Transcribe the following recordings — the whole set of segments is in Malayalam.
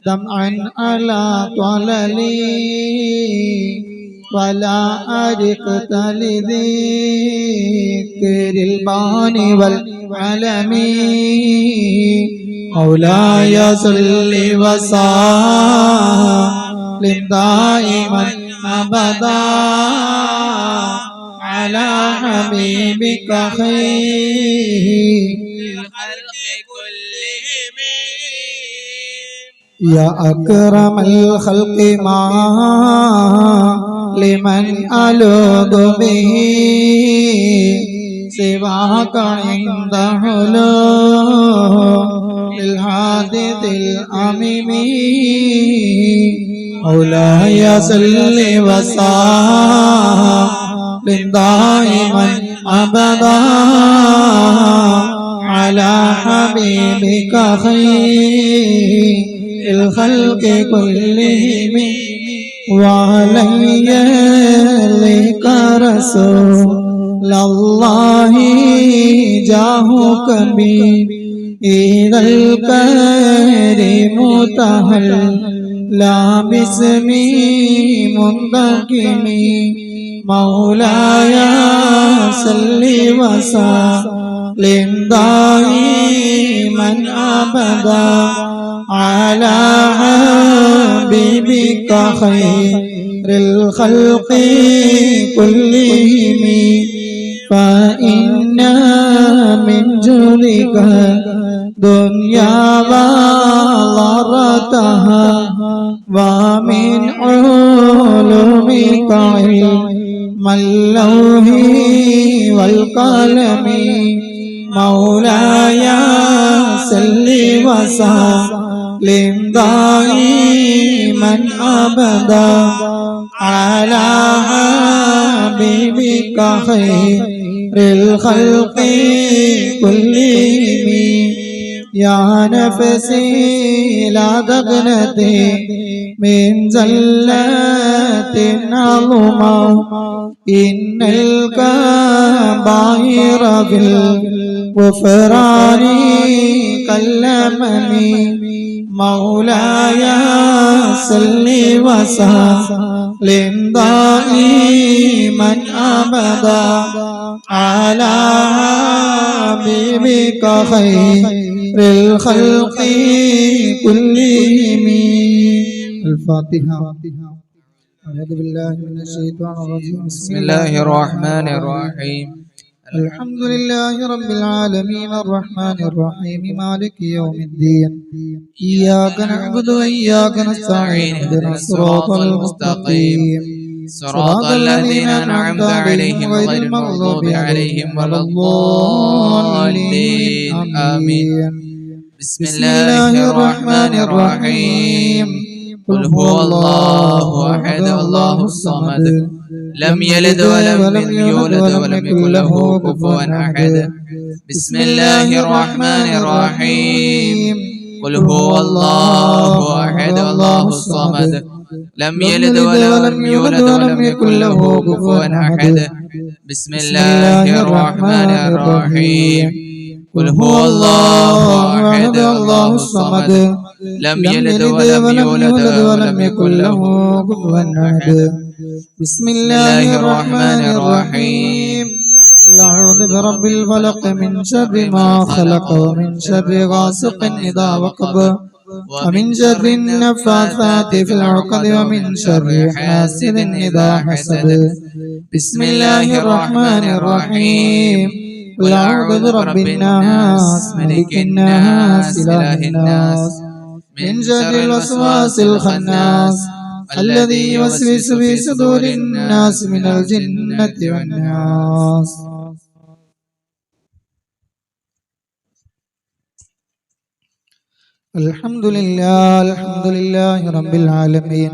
دمعا على طللي ولا أرقت لذكر الباني والعلم مولاي صل وسلم دائما أبدا على حبيبك خير الخلق كلهم يا أكرم الخلق ما لمن ألوذ به سواك عند حلول الحادث الأميم مولاي صل وسلم دائما أبدا على حبيبك خير الخلق كلهم وعلي لك رسول الله جاهك بي إذا الكريم تهلى باسمي منتقمي مولاي صل وسلم دائما أبدا على حبيبك خير الخلق كلهم فإن من جودك دنيا وضرتها ومن علومك علم اللوح والقلم مولاي صل وسلم دائما أبدا على حبيبك خير الخلق كلهم يا نفسي لا تقنطي من زلة عظمى إن الكبائر في الغفران كالأمم مولاي صل وسلم دائما أبدا على حبيبك خير الخلق كلهم الفاتحة. أعوذ بالله من الشيطان الرجيم. بسم الله الرحمن الرحيم. الحمد لله رب العالمين الرحمن الرحيم مالك يوم الدين إياك نعبد وإياك نستعين اهدنا الصراط المستقيم صراط الذين أنعمت عليهم غير المغضوب عليهم ولا الضالين آمين. بسم الله الرحمن الرحيم. قل هو الله أحد الله الصمد لم يلد ولم يولد ولم يكن له كفوا أحد. بسم الله الرحمن الرحيم. قل هو الله أحد الله الصمد لم يلد ولم يولد ولم يكن له كفوا أحد. بسم الله الرحمن الرحيم. قل هو الله أحد الله الصمد لم يلد ولم يولد ولم يكن له كفوا أحد. بسم الله الرحمن الرحيم. أعوذ برب الفلق من شر ما خلق ومن شر غاسق إذا وقب ومن شر النفاثات في العقد ومن شر حاسد إذا حسد. بسم الله الرحمن الرحيم. قل أعوذ برب الناس ملك الناس إله الناس من شر الوسواس الخناس الذي يوسوس في صدور الناس من الجنة والناس. الحمد لله رب العالمين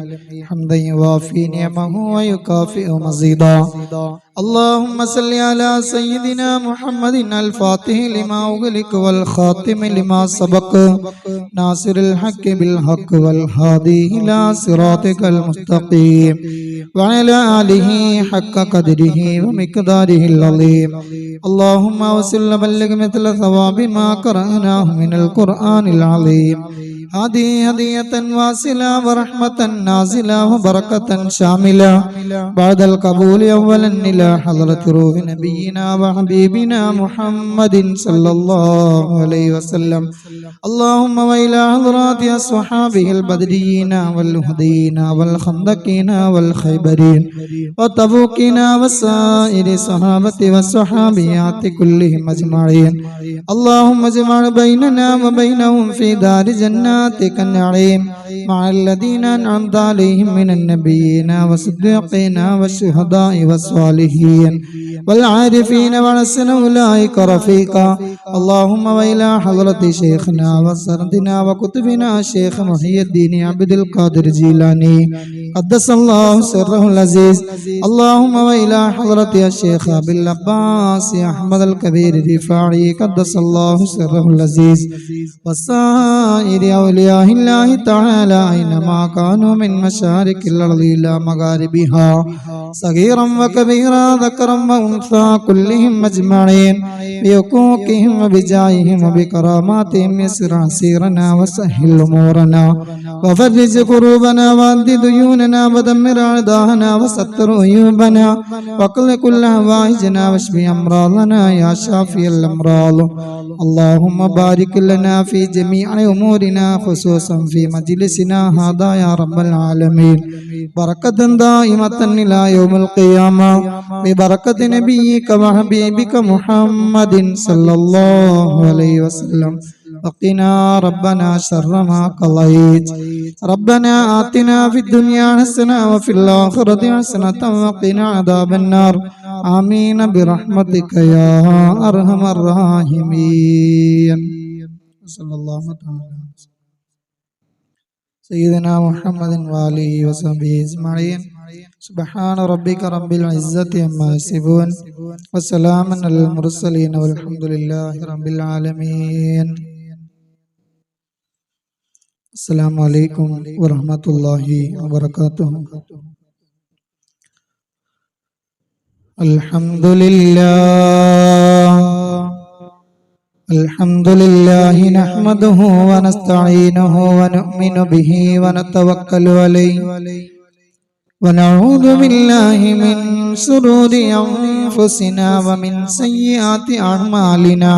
حمدا يوافي نعمه ويكافئ مزيدا. اللهم صل على سيدنا محمد الفاتح لما أغلق والخاتم لما سبق ناصر الحق بالحق والهادي إلى صراطك المستقيم وعلى آله حق قدره ومقداره العظيم. اللهم وصل بلغ مثل ثواب ما قرأناه من القرآن العظيم هذه هدية واصلة ورحمة نازلة وبركة شاملة بعد القبول أولا إلى حضرة روح نبينا وحبيبنا محمد صلى الله عليه وسلم. اللهم وإلى حضرات أصحابه البدريين والهديين والخندقين والخيبرين والتبوكين وسائر الصحابة والصحابيات كلهم أجمعين. اللهم اجمع بيننا وبينهم في دار جناتك النعيم مع الذين أنعمت عليهم من النبيين والصديقين والشهداء والصالحين والعارفين وحسن أولئك رفيقا. اللهم وإلى حضرة شيخنا وسردنا وكتبنا شيخ محي الدين عبد القادر الجيلاني قدس الله سره العزيز. اللهم وإلى حضرة الشيخ أبي العباس أحمد الكبير الرفاعي قدس الله سره العزيز وسائر أولياء الله تعالى أينما كانوا من مشارق الأرض إلى مغاربها صغيرا وكبيرا ذكرا وأنثى كلهم أجمعين بحقوقهم وبجاههم وبكراماتهم. يسر عسيرنا وسهل أمورنا وفرج كروبنا وأد ديوننا ودمر أعداءنا وستر عيوبنا وقل كل هوائجنا واشف أمراضنا يا شافي الأمراض. اللهم بارك لنا في جميع أمورنا خصوصا في مجلسنا هذا يا رب العالمين بركة دائمة إلى يوم القيامة ببركة نبيك وحبيبك محمد صلى الله عليه وسلم. وقنا ربنا شر ما قضيت. ربنا آتنا في الدنيا حسنة وفي الآخرة حسنة وقنا عذاب النار. آمين برحمتك يا أرحم الراحمين. صلى الله تعالى سيدنا محمد وآله وصحبه أجمعين. سبحان ربك رب العزة عما يصفون وسلام على المرسلين والحمد لله رب العالمين. السلام عليكم ورحمة الله وبركاته. الحمد لله نحمده ونستعينه ونؤمن به ونتوكل عليه ونعوذ بالله من شرور أنفسنا ومن سيئات أعمالنا.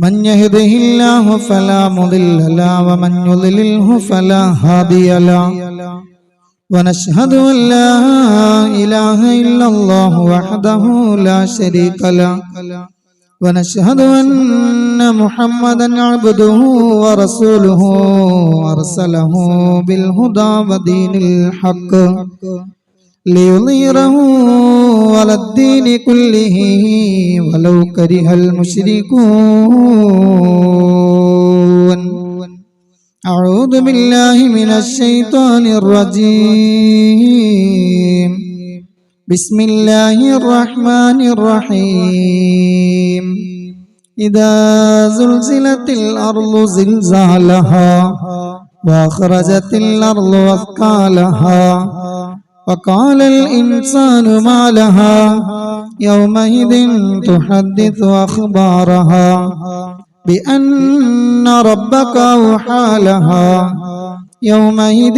من يهده الله فلا مضل له ومن يضلله فلا هادي له. ونشهد أن لا إله إلا الله وحده لا شريك له ونشهد أن محمدا عبده ورسوله أرسله بالهدى ودين الحق ليظهره على الدين كله ولو كره المشركون. أعوذ بالله من الشيطان الرجيم. بسم الله الرحمن الرحيم. إذا زلزلت الأرض زلزالها وأخرجت الأرض أثقالها وقال الإنسان ما لها يومئذ تحدث أخبارها بأن ربك أوحى لها يومئذ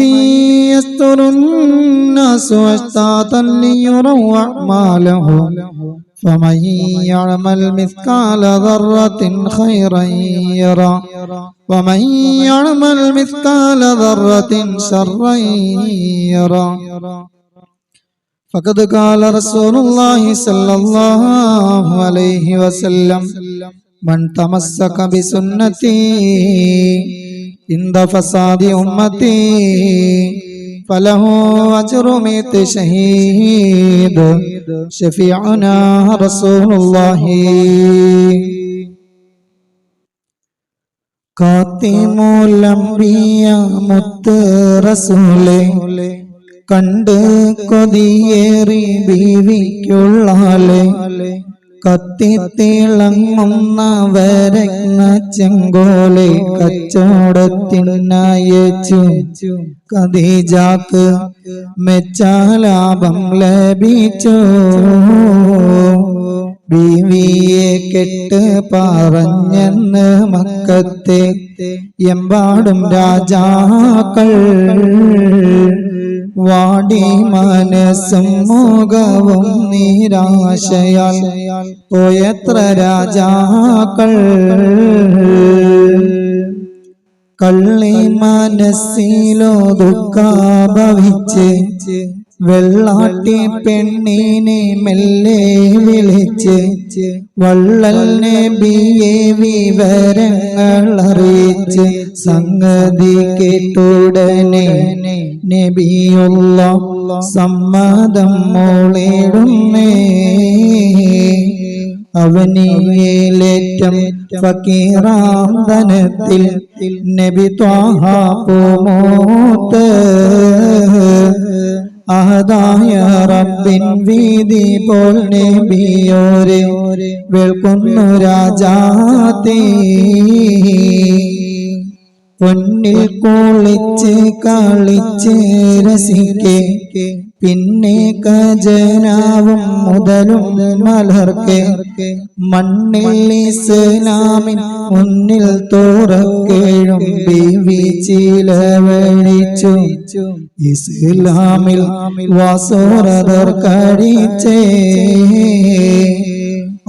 يستر الناس أشتاتا ليروا أعمالهم فمن يعمل مثقال ذرة خيرا يرى ومن يعمل مثقال ذرة شرا يرى. فقد قال رسول الله صلى الله عليه وسلم من تمسك بسنتي عند فساد أمتي فله أجر 100 شهيد شفيعنا رسول الله. ഖാതിമുൽ അംബിയ മുത്ത് റസൂലേ കണ്ട് കൊതിയേറി ബീവിക്കുള്ളാലെ കത്തിത്തിളങ്ങുന്ന വരങ്ങ ചെങ്കോലെ കച്ചോടത്തിനയച്ചു ഖദീജക്ക് മെച്ചാലാഭം ലഭിച്ചു. ബീവിയെ കെട്ട് പറഞ്ഞെന്ന് മക്കത്തെ എമ്പാടും രാജാക്കൾ വാടി മനസ്സും മുഖവും നിരാശയാൽ പോയത്ര രാജാക്കൾ കള്ളി മനസ്സിലോ ദുഃഖാഭവിച്ച് വെള്ളാട്ടി പെണ്ണിനെ മെല്ലെ വിളിച്ച് വള്ളൽ നബിയെ വിവരങ്ങൾ അറിയിച്ച് സംഗതി കേട്ടുടനെ നബിയുള്ള സമ്മതം മോളിടുന്നേ അവനിയേലേറ്റം ഫക്കീറാന്തനത്തിൽ നബി ത്വാഹ പൂമൂത്ത് അഹദായ റബ്ബിൻ വീതി പോൽ നബിയോരെ വെൾക്കുന്നു രാജാതി പൊന്നിൽ കുളിച്ച് കളിച്ച് രസിക്കെ പിന്നെ ഖജനാവും മുതലും മലർക്കെ മണ്ണിൽ ഇസ്ലാമിൻ മുന്നിൽ തുറക്കേഴും ബീവി ചിലവഴിച്ചു ഇസ്ലാമിൽ വാസോറതർ കഴിച്ചേ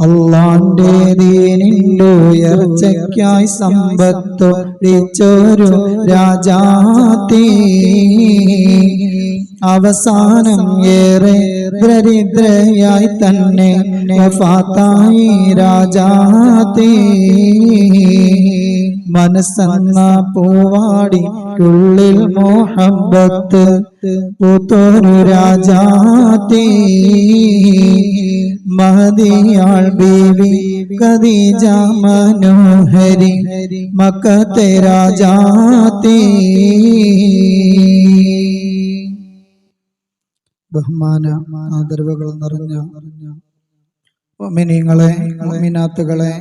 അള്ളാന്റെ ദീനിന്റെ ഉയർച്ചയ്ക്കായി സമ്പത്തൊഴിച്ചൊരു രാജാതി അവസാനം ഏറെ ദരിദ്രയായി തന്നെ വഫാത്തായി രാജാതി മനസ്സെന്ന പൂവാടിക്കുള്ളിൽ മോഹബത്ത് പൂത്തൊരു രാജാതി മഹദിയാൾ ബീവി ഖദീജ മനോഹരി മക്കത്തെ രാജാതി ബഹുമാന ആദരവുകൾ നിറഞ്ഞ മുഅ്മിനീങ്ങളെ മുഅ്മിനാത്തുകളെ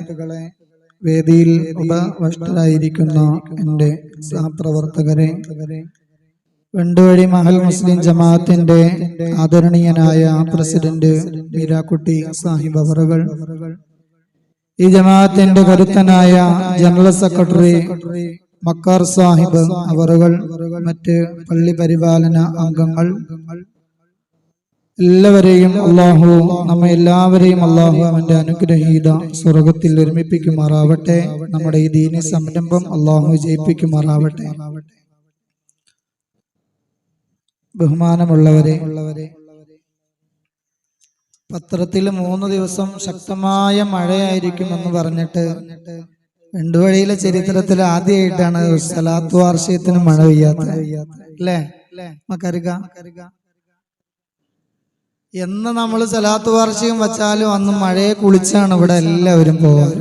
വേദിയിൽ ഉപവിഷ്ടരായിരിക്കുന്ന എൻ്റെ സഹപ്രവർത്തകരെ വെണ്ടുവഴി മഹൽ മുസ്ലിം ജമാഅത്തിന്റെ ആദരണീയനായ പ്രസിഡന്റ് മീരാക്കുട്ടി സാഹിബ് അവറുകൾ, ഈ ജമാഅത്തിന്റെ കരുത്തനായ ജനറൽ സെക്രട്ടറി മക്കാർ സാഹിബ് അവറുകൾ, മറ്റ് പള്ളി പരിപാലന അംഗങ്ങൾ എല്ലാവരെയും അള്ളാഹു നമ്മെ എല്ലാവരെയും അള്ളാഹു അവന്റെ അനുഗ്രഹീത സ്വർഗത്തിൽ ഒരുമിപ്പിക്കുമാറാവട്ടെ. നമ്മുടെ ഈ ദീനി സംരംഭം അള്ളാഹു വിജയിപ്പിക്കുമാറാവട്ടെ. ബഹുമാനമുള്ളവരെ, പത്രത്തിൽ 3 ദിവസം ശക്തമായ മഴയായിരിക്കുമെന്ന് പറഞ്ഞിട്ട് വെണ്ടുവഴിയിലെ ചരിത്രത്തിൽ ആദ്യമായിട്ടാണ് സലാത്ത് വാർഷികത്തിന് മഴ പെയ്യാത്തത്, അല്ലേ മക്കറിക? എന്ന് നമ്മൾ സലാത്ത് വാർഷികം വച്ചാലും അന്ന് മഴയെ കുളിച്ചാണ് ഇവിടെ എല്ലാവരും പോവാറ്,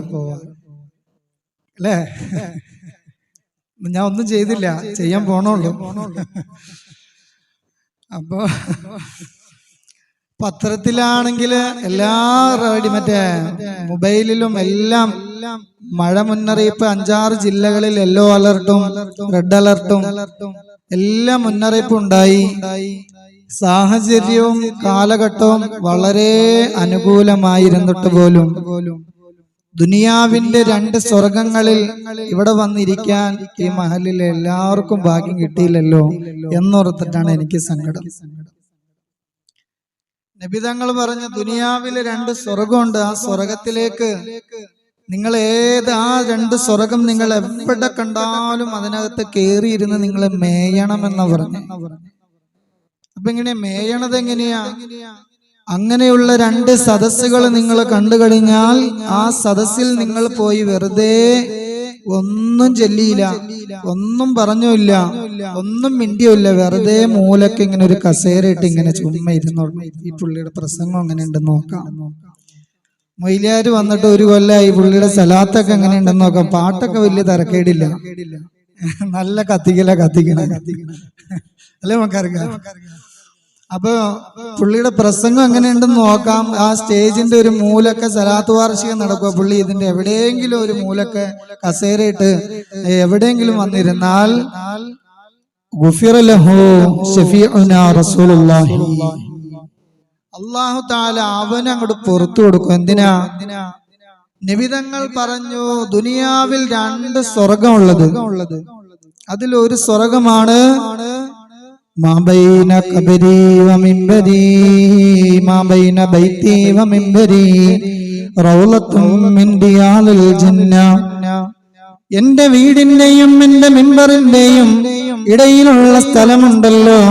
അല്ലേ? ഞാൻ ഒന്നും ചെയ്തില്ല, ചെയ്യാൻ പോണുള്ളൂ. അപ്പോ പത്രത്തിലാണെങ്കിൽ എല്ലാ മറ്റേ മൊബൈലിലും എല്ലാം മഴ മുന്നറിയിപ്പ്, 5-6 ജില്ലകളിൽ യെല്ലോ അലർട്ടും റെഡ് അലർട്ടും എല്ലാം മുന്നറിയിപ്പ് ഉണ്ടായി. സാഹചര്യവും കാലഘട്ടവും വളരെ അനുകൂലമായിരുന്നിട്ട് പോലും ദുനിയാവിന്റെ 2 സ്വർഗങ്ങളിൽ ഇവിടെ വന്നിരിക്കാൻ ഈ മഹലിൽ എല്ലാവർക്കും ഭാഗ്യം കിട്ടിയില്ലല്ലോ എന്നോർത്തിട്ടാണ് എനിക്ക് സങ്കടം. നബി തങ്ങൾ പറഞ്ഞ ദുനിയാവില് 2 സ്വർഗമുണ്ട്, ആ സ്വർഗത്തിലേക്ക് നിങ്ങൾ ആ 2 സ്വർഗം നിങ്ങൾ എവിടെ കണ്ടാലും അതിനകത്ത് കേറിയിരുന്ന് നിങ്ങൾ മേയണമെന്ന് പറഞ്ഞു. അപ്പൊ ഇങ്ങനെ മേയണത് എങ്ങനെയാ? അങ്ങനെയുള്ള 2 സദസ്സുകൾ നിങ്ങൾ കണ്ടു കഴിഞ്ഞാൽ ആ സദസ്സിൽ നിങ്ങൾ പോയി വെറുതെ ഒന്നും ചൊല്ലിയില്ല, ഒന്നും പറഞ്ഞില്ല, ഒന്നും മിണ്ടിയില്ല, വെറുതെ മൂലക്ക് ഇങ്ങനെ ഒരു കസേരയിട്ട് ഇങ്ങനെ ചുമ്മാ ഇരുന്നോളൂ. ഈ പുള്ളിയുടെ പ്രസംഗം എങ്ങനെ ഉണ്ടെന്ന് നോക്കാം. മൊയ്ലിയാര് വന്നിട്ട് 1 കൊല്ലമായി, പുള്ളിയുടെ സലാത്തൊക്കെ എങ്ങനെ ഉണ്ടെന്ന് നോക്കാം. പാട്ടൊക്കെ വലിയ തരക്കേടില്ല, നല്ല കത്തിക്കണ അല്ലേ മക്കാർക്ക്? അപ്പൊ പുള്ളിയുടെ പ്രസംഗം എങ്ങനെയുണ്ടെന്ന് നോക്കാം. ആ സ്റ്റേജിന്റെ ഒരു മൂലൊക്കെ സലാത്ത് വാർഷികം നടക്കുക, പുള്ളി ഇതിന്റെ എവിടെയെങ്കിലും ഒരു മൂലൊക്കെ കസേരയിട്ട് എവിടെയെങ്കിലും വന്നിരുന്നാൽ ഗുഫിറ ലഹു ശഫീഉനാ റസൂലുള്ളാഹി, അല്ലാഹു തആല അവന് അങ്ങോട്ട് പുറത്തു കൊടുക്കും. എന്തിനാ? നബിതങ്ങൾ പറഞ്ഞു, ദുനിയാവിൽ 2 സ്വർഗമുള്ളത്. അതിലൊരു സ്വർഗമാണ് മാബൈന ഖബരി വ മിംബരി മാബൈന ബൈതി വ മിംബരി റൗളത്തും മിൻ റിയാദിൽ ജന്ന. എന്റെ വീടിന്റെയും എന്റെ മിമ്പറിന്റെയും ഇടയിലുള്ള സ്ഥലമുണ്ടല്ലോ,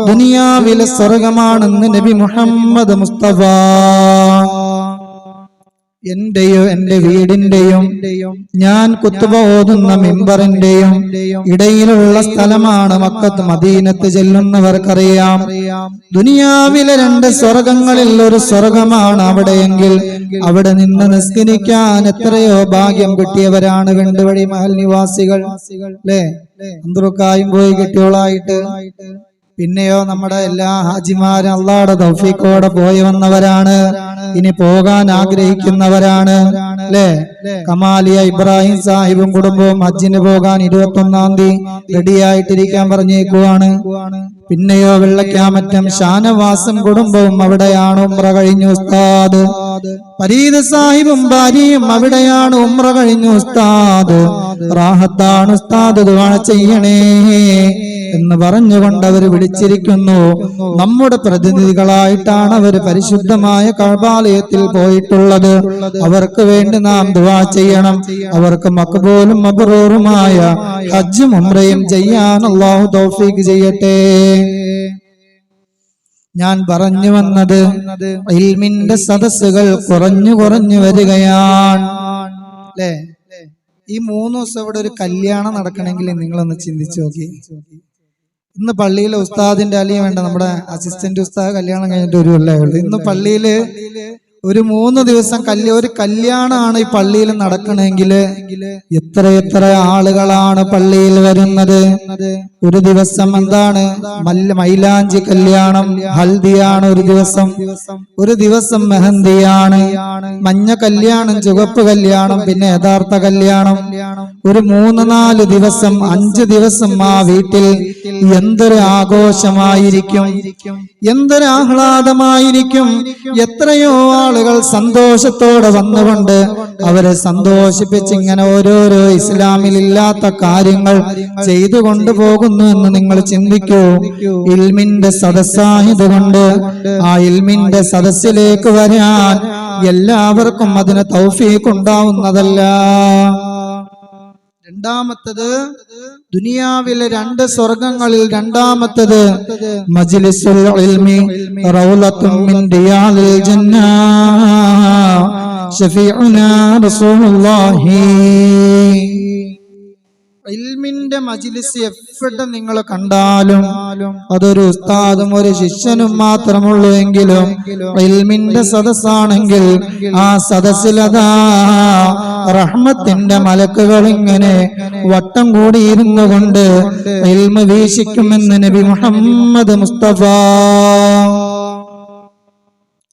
ദുനിയാവിലെ സ്വർഗമാണെന്ന് നബി മുഹമ്മദ് മുസ്തഫ. എന്റെയോ എന്റെ വീടിന്റെയും ഞാൻ കുത്തുബ ഓതുന്ന മിമ്പറിന്റെയും ഇടയിലുള്ള സ്ഥലമാണ് മക്കത്ത് മദീനത്ത് ചെല്ലുന്നവർക്കറിയാം. ദുനിയാവിലെ 2 സ്വർഗങ്ങളിൽ ഒരു സ്വർഗമാണ് അവിടെയെങ്കിൽ അവിടെ നിന്ന് നിസ്കരിക്കാൻ എത്രയോ ഭാഗ്യം കിട്ടിയവരാണ് വെണ്ടുവഴി മഹൽ നിവാസികൾ, അല്ലേ? അന്തറുക്കായും പോയി കിട്ടിയോളായിട്ട്. പിന്നെയോ നമ്മുടെ എല്ലാ ഹാജിമാരും അള്ളാഹുടെ തൗഫീഖോടെ പോയി വന്നവരാണ്, ഇനി പോകാൻ ആഗ്രഹിക്കുന്നവരാണ്, അല്ലേ? കമാലിയ ഇബ്രാഹിം സാഹിബും കുടുംബവും ഹജ്ജിന് പോകാൻ 21-ാം തീയതി റെഡിയായിട്ടിരിക്കാൻ പറഞ്ഞേക്കുവാണ്. പിന്നെയോ വെള്ളക്കാമറ്റം ഷാനവാസും കുടുംബവും അവിടെയാണ് ഉംറ കഴിഞ്ഞു ഉസ്താദ്. ഫരീദ് സാഹിബും ഭാര്യയും അവിടെയാണ് ഉംറ കഴിഞ്ഞു ഉസ്താദ്. റാഹത്താണ് ഉസ്താദ്, ദുആ ചെയ്യണേ എന്ന് പറഞ്ഞുകൊണ്ട് അവർ വിളിച്ചിരിക്കുന്നു. നമ്മുടെ പ്രതിനിധികളായിട്ടാണ് അവർ പരിശുദ്ധമായ കഅബാലയത്തിൽ പോയിട്ടുള്ളത്. അവർക്ക് വേണ്ടി നാം ദുആ ചെയ്യണം. അവർക്ക് മഖ്ബൂലും മബ്റൂറുമായ ഹജ്ജും ഉംറയും ചെയ്യാൻ അല്ലാഹു തൗഫീഖ് ചെയ്യട്ടെ. ഞാൻ പറഞ്ഞു വന്നത്, ഇൽമിന്റെ സദസ്സുകൾ കുറഞ്ഞു വരികയാണ്, അല്ലേ? ഈ 3 ദിവസം ഇവിടെ ഒരു കല്യാണം നടക്കണമെങ്കിൽ നിങ്ങളൊന്ന് ചിന്തിച്ചു നോക്കി. ഇന്ന് പള്ളിയിലെ ഉസ്താദിന്റെ അലിയ വേണ്ട, നമ്മുടെ അസിസ്റ്റന്റ് ഉസ്താദ് കല്യാണം കഴിഞ്ഞിട്ട് ഒരു കൊല്ലമേ ഉള്ളൂ. ഇന്ന് പള്ളിയില് ഒരു 3 ദിവസം ഒരു കല്യാണമാണ് ഈ പള്ളിയിൽ നടക്കണമെങ്കിൽ എത്ര ആളുകളാണ് പള്ളിയിൽ വരുന്നത്. ഒരു ദിവസം എന്താണ് മൈലാഞ്ചി കല്യാണം, ഹൽദിയാണ് ഒരു ദിവസം മെഹന്തിയാണ്, മഞ്ഞ കല്യാണം, ചുവപ്പ് കല്യാണം, പിന്നെ യഥാർത്ഥ കല്യാണം. ഒരു 3-4 ദിവസം 5 ദിവസം ആ വീട്ടിൽ എന്തൊരു ആഘോഷമായിരിക്കും, എന്തൊരു ആഹ്ലാദമായിരിക്കും. എത്രയോ ആളുകൾ സന്തോഷത്തോടെ വന്നുകൊണ്ട് അവരെ സന്തോഷിപ്പിച്ച് ഇങ്ങനെ ഓരോരോ ഇസ്ലാമിൽ ഇല്ലാത്ത കാര്യങ്ങൾ ചെയ്തു കൊണ്ടുപോകുന്നു എന്ന് നിങ്ങൾ ചിന്തിക്കൂ. ഇൽമിന്റെ സദസ്സായതുകൊണ്ട് ആ ഇൽമിന്റെ സദസ്സിലേക്ക് വരാൻ എല്ലാവർക്കും അതിന് തൗഫീഖ് ഉണ്ടാവുന്നതല്ല. രണ്ടാമത്തത്, ദുനിയാവിലെ 2 സ്വർഗങ്ങളിൽ രണ്ടാമത്തത് മജ്ലിസുൽ ഇൽമി റൗളത്തും മിൻ റിയാദിൽ ജന്ന ശഫീഉനാ റസൂലുള്ളാഹി. ഇൽമിന്റെ മജ്ലിസ് എവിടെ നിങ്ങൾ കണ്ടാലും അതൊരു ഉസ്താദും ഒരു ശിഷ്യനും മാത്രമുള്ളൂ എങ്കിലും ഇൽമിന്റെ സദസ്സാണെങ്കിൽ ആ സദസ്സിലതാ റഹ്മത്തിന്റെ മലക്കുകൾ ഇങ്ങനെ വട്ടം കൂടിയിരുന്നു കൊണ്ട് ഇൽമ വീശിക്കുമെന്ന് നബി മുഹമ്മദ് മുസ്തഫ.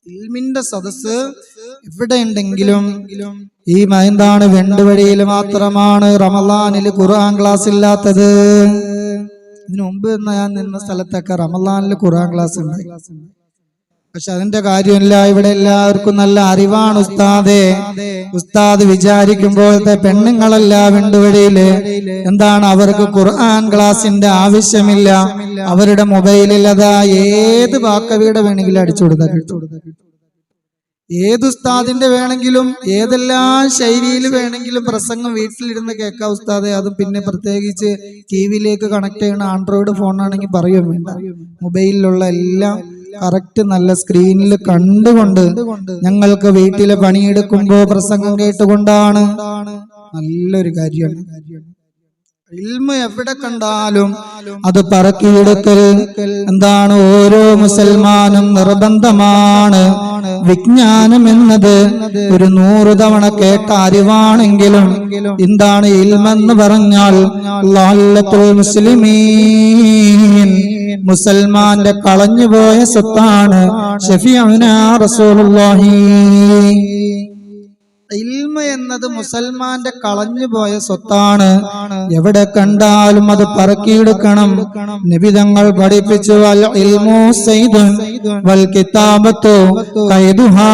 ഇൽമിന്റെ സദസ്സ് എവിടെ ഉണ്ടെങ്കിലും ഈ എന്താണ് വെണ്ടുവഴിയിൽ മാത്രമാണ് റമളാനിൽ ഖുർആൻ ക്ലാസ് ഇല്ലാത്തത്. ഇതിനു മുമ്പ് ഞാൻ നിന്ന സ്ഥലത്തൊക്കെ റമളാനിൽ ഖുർആൻ ക്ലാസ് ഉണ്ട്. പക്ഷെ അതിന്റെ കാര്യമില്ല. ഇവിടെ എല്ലാവർക്കും നല്ല അറിവാണ് ഉസ്താദേ. ഉസ്താദ് വിചാരിക്കുമ്പോഴത്തെ പെണ്ണുങ്ങളല്ല വെണ്ടുവഴിയില് എന്താണ്, അവർക്ക് ഖുർആൻ ക്ലാസിന്റെ ആവശ്യമില്ല. അവരുടെ മൊബൈലിൽ അതാ ഏത് വാക്കവിയുടെ വേണമെങ്കിലും അടിച്ചു കൊടുത്താൽ കിട്ടും. ഏത് ഉസ്താദിന്റെ വേണമെങ്കിലും ഏതെല്ലാം ശൈലിയിൽ വേണമെങ്കിലും പ്രസംഗം വീട്ടിലിരുന്ന് കേൾക്കാം ഉസ്താദെ. അതും പിന്നെ പ്രത്യേകിച്ച് ടിവിയിലേക്ക് കണക്ട് ചെയ്യുന്ന ആൻഡ്രോയിഡ് ഫോണാണെങ്കിൽ പറയും വേണ്ട, മൊബൈലിലുള്ള എല്ലാം കറക്റ്റ് നല്ല സ്ക്രീനിൽ കണ്ടുകൊണ്ട് ഞങ്ങൾക്ക് വീട്ടിലെ പണിയെടുക്കുമ്പോ പ്രസംഗം കേട്ടുകൊണ്ടാണ്. നല്ലൊരു കാര്യമാണ്. ഇൽമ എവിടെ കണ്ടാലും അത് പറക്കിയെടുക്കൽ എന്താണ് ഓരോ മുസൽമാനും നിർബന്ധമാണ്. വിജ്ഞാനം എന്നത് ഒരു 100 തവണ കേട്ട അറിവാണെങ്കിലും എന്താണ് ഇൽമെന്ന് പറഞ്ഞാൽ ലഅല്ലത്തുൽ മുസ്ലിമീൻ, മുസൽമാന്റെ കളഞ്ഞുപോയ സ്വത്താണ്. ശഫീഉനാ റസൂലുള്ളാഹി. ഇൽമ എന്നത് മുസൽമാന്റെ കളഞ്ഞുപോയ സ്വത്താണ്. എവിടെ കണ്ടാലും അത് പറക്കിയെടുക്കണം. നബി തങ്ങൾ പഠിപ്പിച്ചു, അൽ ഇൽമു സൈദുൻ വൽ കിതാബത്തു ഖൈദുഹാ.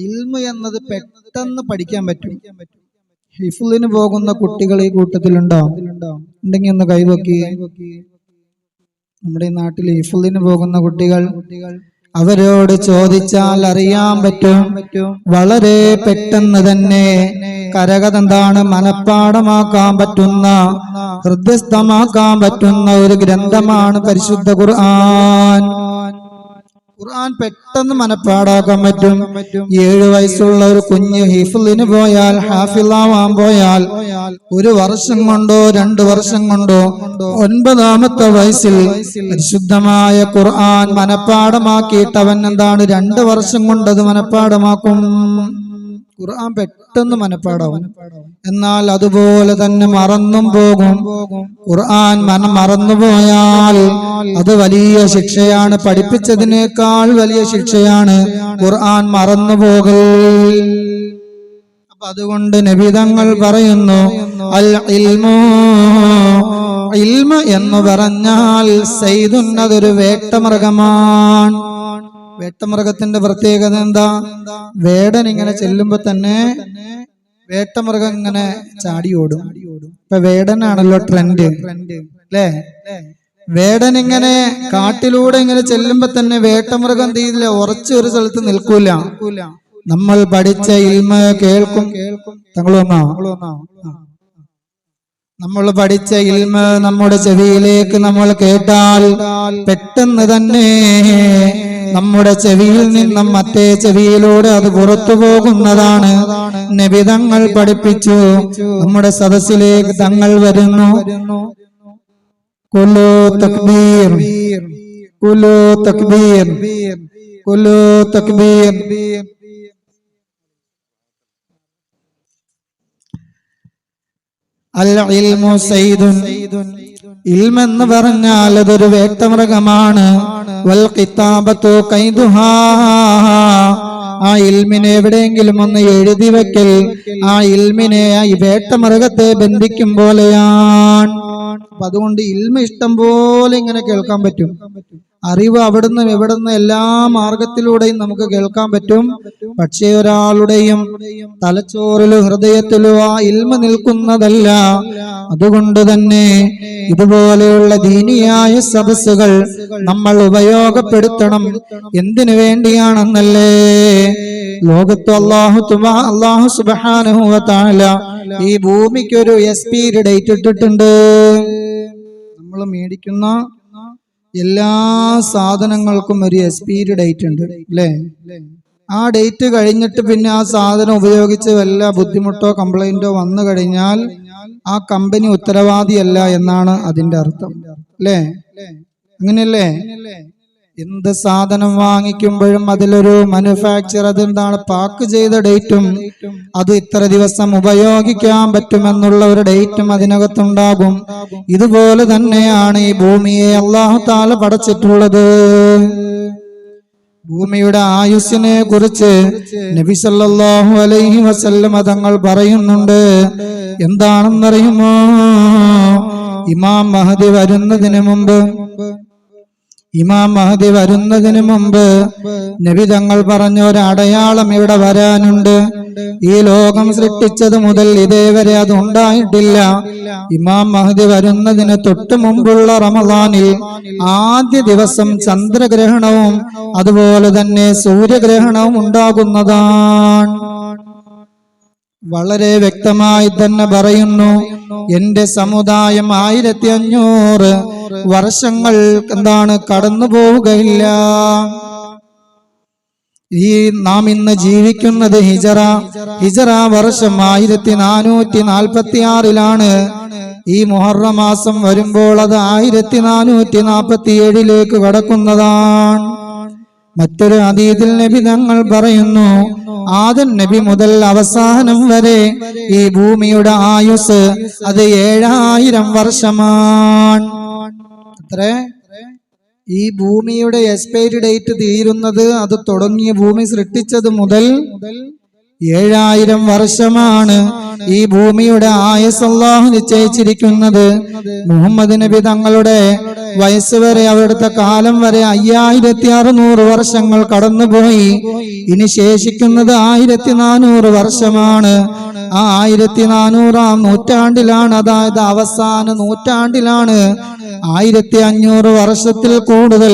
ഇൽമ എന്നത് പെട്ടെന്ന് പഠിക്കാൻ പറ്റും. ഹിഫ്ളിന് പോകുന്ന കുട്ടികൾ ഈ കൂട്ടത്തിലുണ്ടോ? ഉണ്ടെങ്കിൽ ഒന്ന് കൈവക്കി. നമ്മുടെ ഈ നാട്ടിൽ ഹിഫ്ളിന് പോകുന്ന കുട്ടികൾ, അവരോട് ചോദിച്ചാൽ അറിയാൻ പറ്റും. വളരെ പെട്ടെന്ന് തന്നെ കരകതെന്താണ് മനഃപ്പാഠമാക്കാൻ പറ്റുന്ന, ഹൃദയസ്ഥമാക്കാൻ പറ്റുന്ന ഒരു ഗ്രന്ഥമാണ് പരിശുദ്ധ ഖുർആൻ. ഖുർആൻ പെട്ടെന്ന് മനഃപ്പാടാക്കാൻ പറ്റും. 7 വയസ്സുള്ള ഒരു കുഞ്ഞ് ഹിഫ്ളിന് പോയാൽ, ഹാഫിളാവാൻ പോയാൽ 1 വർഷം കൊണ്ടോ 2 വർഷം കൊണ്ടോ 9ാമത്തെ വയസ്സിൽ പരിശുദ്ധമായ ഖുർആൻ മനഃപ്പാടമാക്കിയിട്ട് അവൻ 2 വർഷം കൊണ്ടത് മനഃപ്പാടമാക്കും. ഖുർആൻ പെട്ടെന്ന് മനഃപ്പാടാവും. എന്നാൽ അതുപോലെ തന്നെ മറന്നും പോകും. ഖുർആൻ മറന്നുപോയാൽ അത് വലിയ ശിക്ഷയാണ്. പഠിപ്പിച്ചതിനേക്കാൾ വലിയ ശിക്ഷയാണ് ഖുർആൻ മറന്നുപോകൽ. അപ്പൊ അതുകൊണ്ട് നബി തങ്ങൾ പറയുന്നു, അൽ ഇൽമു, ഇൽമ എന്ന് പറഞ്ഞാൽ സൈദുൻ, അതൊരു വേട്ടമൃഗമാണ്. വേട്ടമൃഗത്തിന്റെ പ്രത്യേകത എന്താ? വേടൻ ഇങ്ങനെ ചെല്ലുമ്പോ തന്നെ വേട്ടമൃഗം ഇങ്ങനെ ചാടിയോടും. ഇപ്പൊ വേടനാണല്ലോ ട്രെൻഡ് അല്ലേ? വേടൻ ഇങ്ങനെ കാട്ടിലൂടെ ഇങ്ങനെ ചെല്ലുമ്പോ തന്നെ വേട്ടമൃഗം തീരില്ല, ഉറച്ചൊരു സ്ഥലത്ത് നിൽക്കൂല. നമ്മൾ പഠിച്ച ഇൽമ കേൾക്കും. നമ്മൾ പഠിച്ച ഇൽമ നമ്മുടെ ചെവിയിലേക്ക് നമ്മൾ കേട്ടാൽ പെട്ടെന്ന് തന്നെ നമ്മുടെ ചെവിയിൽ നിന്നും മറ്റേ ചെവിയിലൂടെ അത് പുറത്തു പോകുന്നതാണ്. നബി തങ്ങൾ പഠിപ്പിച്ചു. നമ്മുടെ സദസ്സിലേക്ക് തങ്ങൾ വരുന്നു. കുലു തക്ബീർ, കുലു തക്ബീർ, കുലു തക്ബീർ. അൽ ഇൽമു സൈദുൻ, ഇൽമെന്ന് പറഞ്ഞാൽ അതൊരു വേട്ടമൃഗമാണ്. വൽ കിതാബത്തു ഖൈദുഹാ, ആ ഇൽമിനെ എവിടെയെങ്കിലും ഒന്ന് എഴുതി വെക്കൽ ആ ഇൽമിനെ ഈ വേട്ടമൃഗത്തെ ബന്ധിക്കും പോലെയാണ്. അപ്പൊ അതുകൊണ്ട് ഇൽമ ഇഷ്ടം പോലെ ഇങ്ങനെ കേൾക്കാൻ പറ്റും. അറിവ് അവിടുന്ന് എവിടുന്ന് എല്ലാ മാർഗത്തിലൂടെയും നമുക്ക് കേൾക്കാൻ പറ്റും. പക്ഷേ ഒരാളുടെയും തലച്ചോറിലോ ഹൃദയത്തിലോ ആ ഇൽമ നിൽക്കുന്നതല്ല. അതുകൊണ്ട് തന്നെ ഇതുപോലെയുള്ള ദീനിയായ സദസ്സുകൾ നമ്മൾ ഉപയോഗപ്പെടുത്തണം. എന്തിനു വേണ്ടിയാണെന്നല്ലേ? ലോകത്ത് അല്ലാഹു സുബ്ഹാനഹു വ തആല ഈ ഭൂമിക്ക് ഒരു എക്സ്പയറി ഡേറ്റ് ഇട്ടിട്ടുണ്ട്. നമ്മൾ മേടിക്കുന്ന എല്ലാ സാധനങ്ങൾക്കും ഒരു എക്സ്പയറി ഡേറ്റ് ഉണ്ട് അല്ലേ? ആ ഡേറ്റ് കഴിഞ്ഞിട്ട് പിന്നെ ആ സാധനം ഉപയോഗിച്ച് വല്ല ബുദ്ധിമുട്ടോ കംപ്ലൈന്റോ വന്നു കഴിഞ്ഞാൽ ആ കമ്പനി ഉത്തരവാദിയല്ല എന്നാണ് അതിന്റെ അർത്ഥം അല്ലേ? അങ്ങനെയല്ലേ? എന്ത് സാധനം വാങ്ങിക്കുമ്പോഴും അതിലൊരു മാനുഫാക്ചർ, അതെന്താണ് പാക്ക് ചെയ്ത ഡേറ്റും അത് ഇത്ര ദിവസം ഉപയോഗിക്കാൻ പറ്റുമെന്നുള്ള ഒരു ഡേറ്റും അതിനകത്തുണ്ടാകും. ഇതുപോലെ തന്നെയാണ് ഈ ഭൂമിയെ അല്ലാഹു തആല പടച്ചിട്ടുള്ളത്. ഭൂമിയുടെ ആയുസ്സിനെ കുറിച്ച് നബി സല്ലല്ലാഹു അലൈഹി വസല്ലം തങ്ങൾ പറയുന്നുണ്ട്. എന്താണെന്നറിയുമോ? ഇമാം മഹദി വരുന്നതിന് മുമ്പ് നബി തങ്ങൾ പറഞ്ഞ ഒരു അടയാളം ഇവിടെ വരാനുണ്ട്. ഈ ലോകം സൃഷ്ടിച്ചത് മുതൽ ഇതേവരെ അത് ഉണ്ടായിട്ടില്ല. ഇമാം മഹദി വരുന്നതിന് തൊട്ട് മുമ്പുള്ള റമളാനിൽ ആദ്യ ദിവസം ചന്ദ്രഗ്രഹണവും അതുപോലെ തന്നെ സൂര്യഗ്രഹണവും ഉണ്ടാകുന്നതാണ്. വളരെ വ്യക്തമായി തന്നെ പറയുന്നു, എന്റെ സമുദായം 1500 വർഷങ്ങൾ കടന്നു പോവുകയില്ല. ഈ നാം ഇന്ന് ജീവിക്കുന്നത് ഹിജറ വർഷം 1446 ഈ മുഹറം മാസം വരുമ്പോൾ അത് 1447 കടക്കുന്നതാണ്. മറ്റൊരു ഹദീസിൽ നബി തങ്ങൾ പറയുന്നു, ആദം നബി മുതൽ അവസാനം വരെ ഈ ഭൂമിയുടെ ആയുസ് അത് 7000 വർഷമാണ്. അത്രേ ഈ ഭൂമിയുടെ എക്സ്പയറി ഡേറ്റ് തീരുന്നത് അത് തുടങ്ങിയ ഭൂമി സൃഷ്ടിച്ചത് മുതൽ 7000 വർഷമാണ് ഈ ഭൂമിയുടെ ആയുസ് അല്ലാഹു നിശ്ചയിച്ചിരിക്കുന്നത്. മുഹമ്മദ് നബി തങ്ങളുടെ വയസ്സ് വരെ, അവിടുത്തെ കാലം വരെ 5600 വർഷങ്ങൾ കടന്നുപോയി. ഇനി ശേഷിക്കുന്നത് 1400 വർഷമാണ്. ആ 1400-ാം നൂറ്റാണ്ടിലാണ്, അതായത് അവസാന നൂറ്റാണ്ടിലാണ്, 1500 വർഷത്തിൽ കൂടുതൽ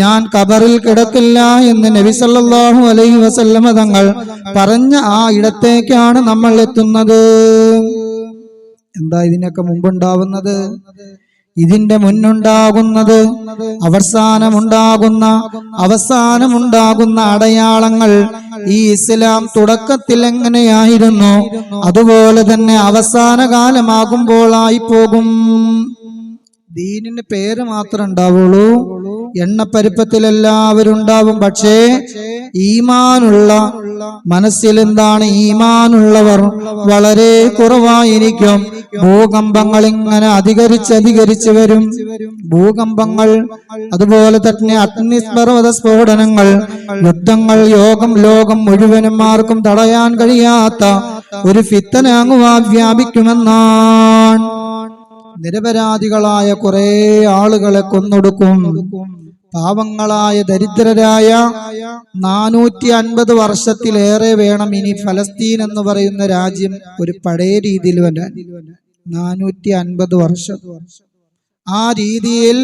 ഞാൻ ഖബറിൽ കിടക്കില്ല എന്ന് നബി സല്ലല്ലാഹു അലൈഹി വസല്ലമ തങ്ങൾ പറഞ്ഞ ആ ഇടത്തേക്കാണ് നമ്മൾ എത്തുന്നത്. എന്താ ഇതിനൊക്കെ മുമ്പുണ്ടാവുന്നത്? ഇതിന്റെ മുന്നുണ്ടാകുന്നത് അവസാനമുണ്ടാകുന്ന അടയാളങ്ങൾ ഈ ഇസ്ലാം തുടക്കത്തിൽ എങ്ങനെയായിരുന്നു, അതുപോലെ തന്നെ അവസാന കാലമാകുമ്പോളായി പോകും. ദീനിന് പേര് മാത്രം ഉണ്ടാവുള്ളൂ, എണ്ണപ്പരുപ്പത്തിൽ എല്ലാവരും ഉണ്ടാവും. പക്ഷേ ഈമാനുള്ള മനസ്സിൽ എന്താണ്, ഈമാനുള്ളവർ വളരെ കുറവായിരിക്കും. ഭൂകമ്പങ്ങൾ ഇങ്ങനെ അധികരിച്ച് വരും. ഭൂകമ്പങ്ങൾ, അതുപോലെ തന്നെ അഗ്നിപർവ്വത സ്ഫോടനങ്ങൾ, യുദ്ധങ്ങൾ, ലോകം മുഴുവനും ആർക്കും തടയാൻ കഴിയാത്ത ഒരു ഫിത്തന അങ്ങ് വ്യാപിക്കുമെന്നാണ്. നിരപരാധികളായ കുറെ ആളുകളെ കൊന്നൊടുക്കും. പാവങ്ങളായ ദരിദ്രരായ 450 വർഷത്തിലേറെ വേണം ഇനി ഫലസ്തീൻ എന്ന് പറയുന്ന രാജ്യം ഒരു പഴയ രീതിയിൽ വരാൻ. 450 വർഷം. ആ രീതിയിൽ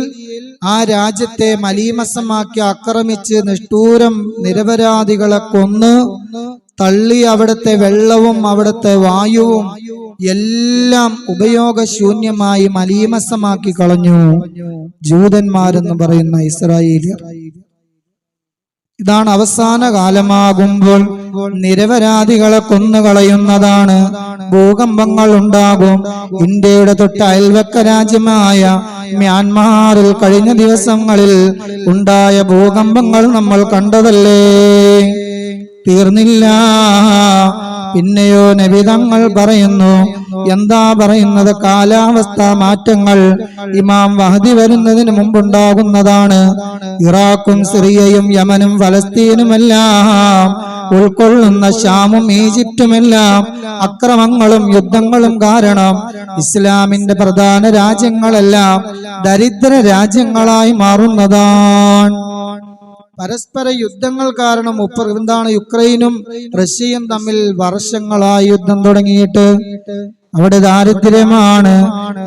ആ രാജ്യത്തെ മലീമസമാക്കി ആക്രമിച്ച് നിഷ്ഠൂരം നിരപരാധികളെ കൊന്ന് തള്ളി അവിടുത്തെ വെള്ളവും അവിടുത്തെ വായുവും എല്ലാം ഉപയോഗശൂന്യമായി മലീമസമാക്കി കളഞ്ഞു ജൂതന്മാരെന്ന് പറയുന്ന ഇസ്രായേലിയർ. ഇതാണ് അവസാന കാലമാകുമ്പോൾ നിരപരാധികളെ കൊന്നുകളയുന്നതാണ്. ഭൂകമ്പങ്ങൾ ഉണ്ടാകും. ഇന്ത്യയുടെ തൊട്ട് അയൽവക്ക രാജ്യമായ മ്യാൻമാറിൽ കഴിഞ്ഞ ദിവസങ്ങളിൽ ഉണ്ടായ ഭൂകമ്പങ്ങൾ നമ്മൾ കണ്ടതല്ലേ? തീർന്നില്ല. പിന്നെയോ നബിതങ്ങൾ പറയുന്നു, എന്താ പറയുന്നത്? കാലാവസ്ഥ മാറ്റങ്ങൾ ഇമാം മഹ്ദി വരുന്നതിന് മുമ്പുണ്ടാകുന്നതാണ്. ഇറാഖും സിറിയയും യമനും ഫലസ്തീനുമെല്ലാം ഉൾക്കൊള്ളുന്ന ഷാമും ഈജിപ്തുമെല്ലാം അക്രമങ്ങളും യുദ്ധങ്ങളും കാരണം ഇസ്ലാമിന്റെ പ്രധാന രാജ്യങ്ങളെല്ലാം ദരിദ്ര രാജ്യങ്ങളായി മാറുന്നതാണ്. പരസ്പര യുദ്ധങ്ങൾ കാരണം എന്താണ്, യുക്രൈനും റഷ്യയും തമ്മിൽ വർഷങ്ങളായി യുദ്ധം തുടങ്ങിയിട്ട് അവിടെ ദാരിദ്ര്യമാണ്.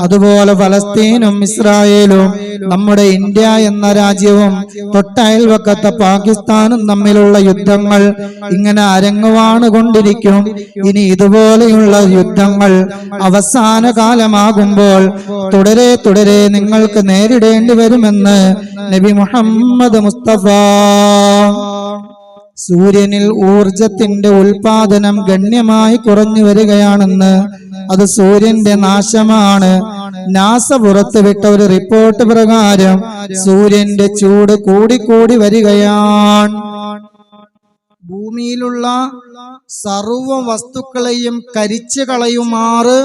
അതുപോലെ ഫലസ്തീനും ഇസ്രായേലും നമ്മുടെ ഇന്ത്യ എന്ന രാജ്യവും തൊട്ടയൽവക്കത്തെ പാകിസ്ഥാനും തമ്മിലുള്ള യുദ്ധങ്ങൾ ഇങ്ങനെ അരങ്ങുവാണ് കൊണ്ടിരിക്കും. ഇനി ഇതുപോലെയുള്ള യുദ്ധങ്ങൾ അവസാന കാലമാകുമ്പോൾ തുടരെ നിങ്ങൾക്ക് നേരിടേണ്ടി വരുമെന്ന് നബി മുഹമ്മദ് മുസ്തഫ. സൂര്യനിൽ ഊർജത്തിന്റെ ഉൽപാദനം ഗണ്യമായി കുറഞ്ഞു വരികയാണെന്ന്, അത് സൂര്യന്റെ നാശമാണ്. നാസ പുറത്തുവിട്ട ഒരു റിപ്പോർട്ട് പ്രകാരം സൂര്യന്റെ ചൂട് കൂടിക്കൂടി വരികയാണ്. ഭൂമിയിലുള്ള സർവ വസ്തുക്കളെയും കരിച്ചു കളയുമാറ്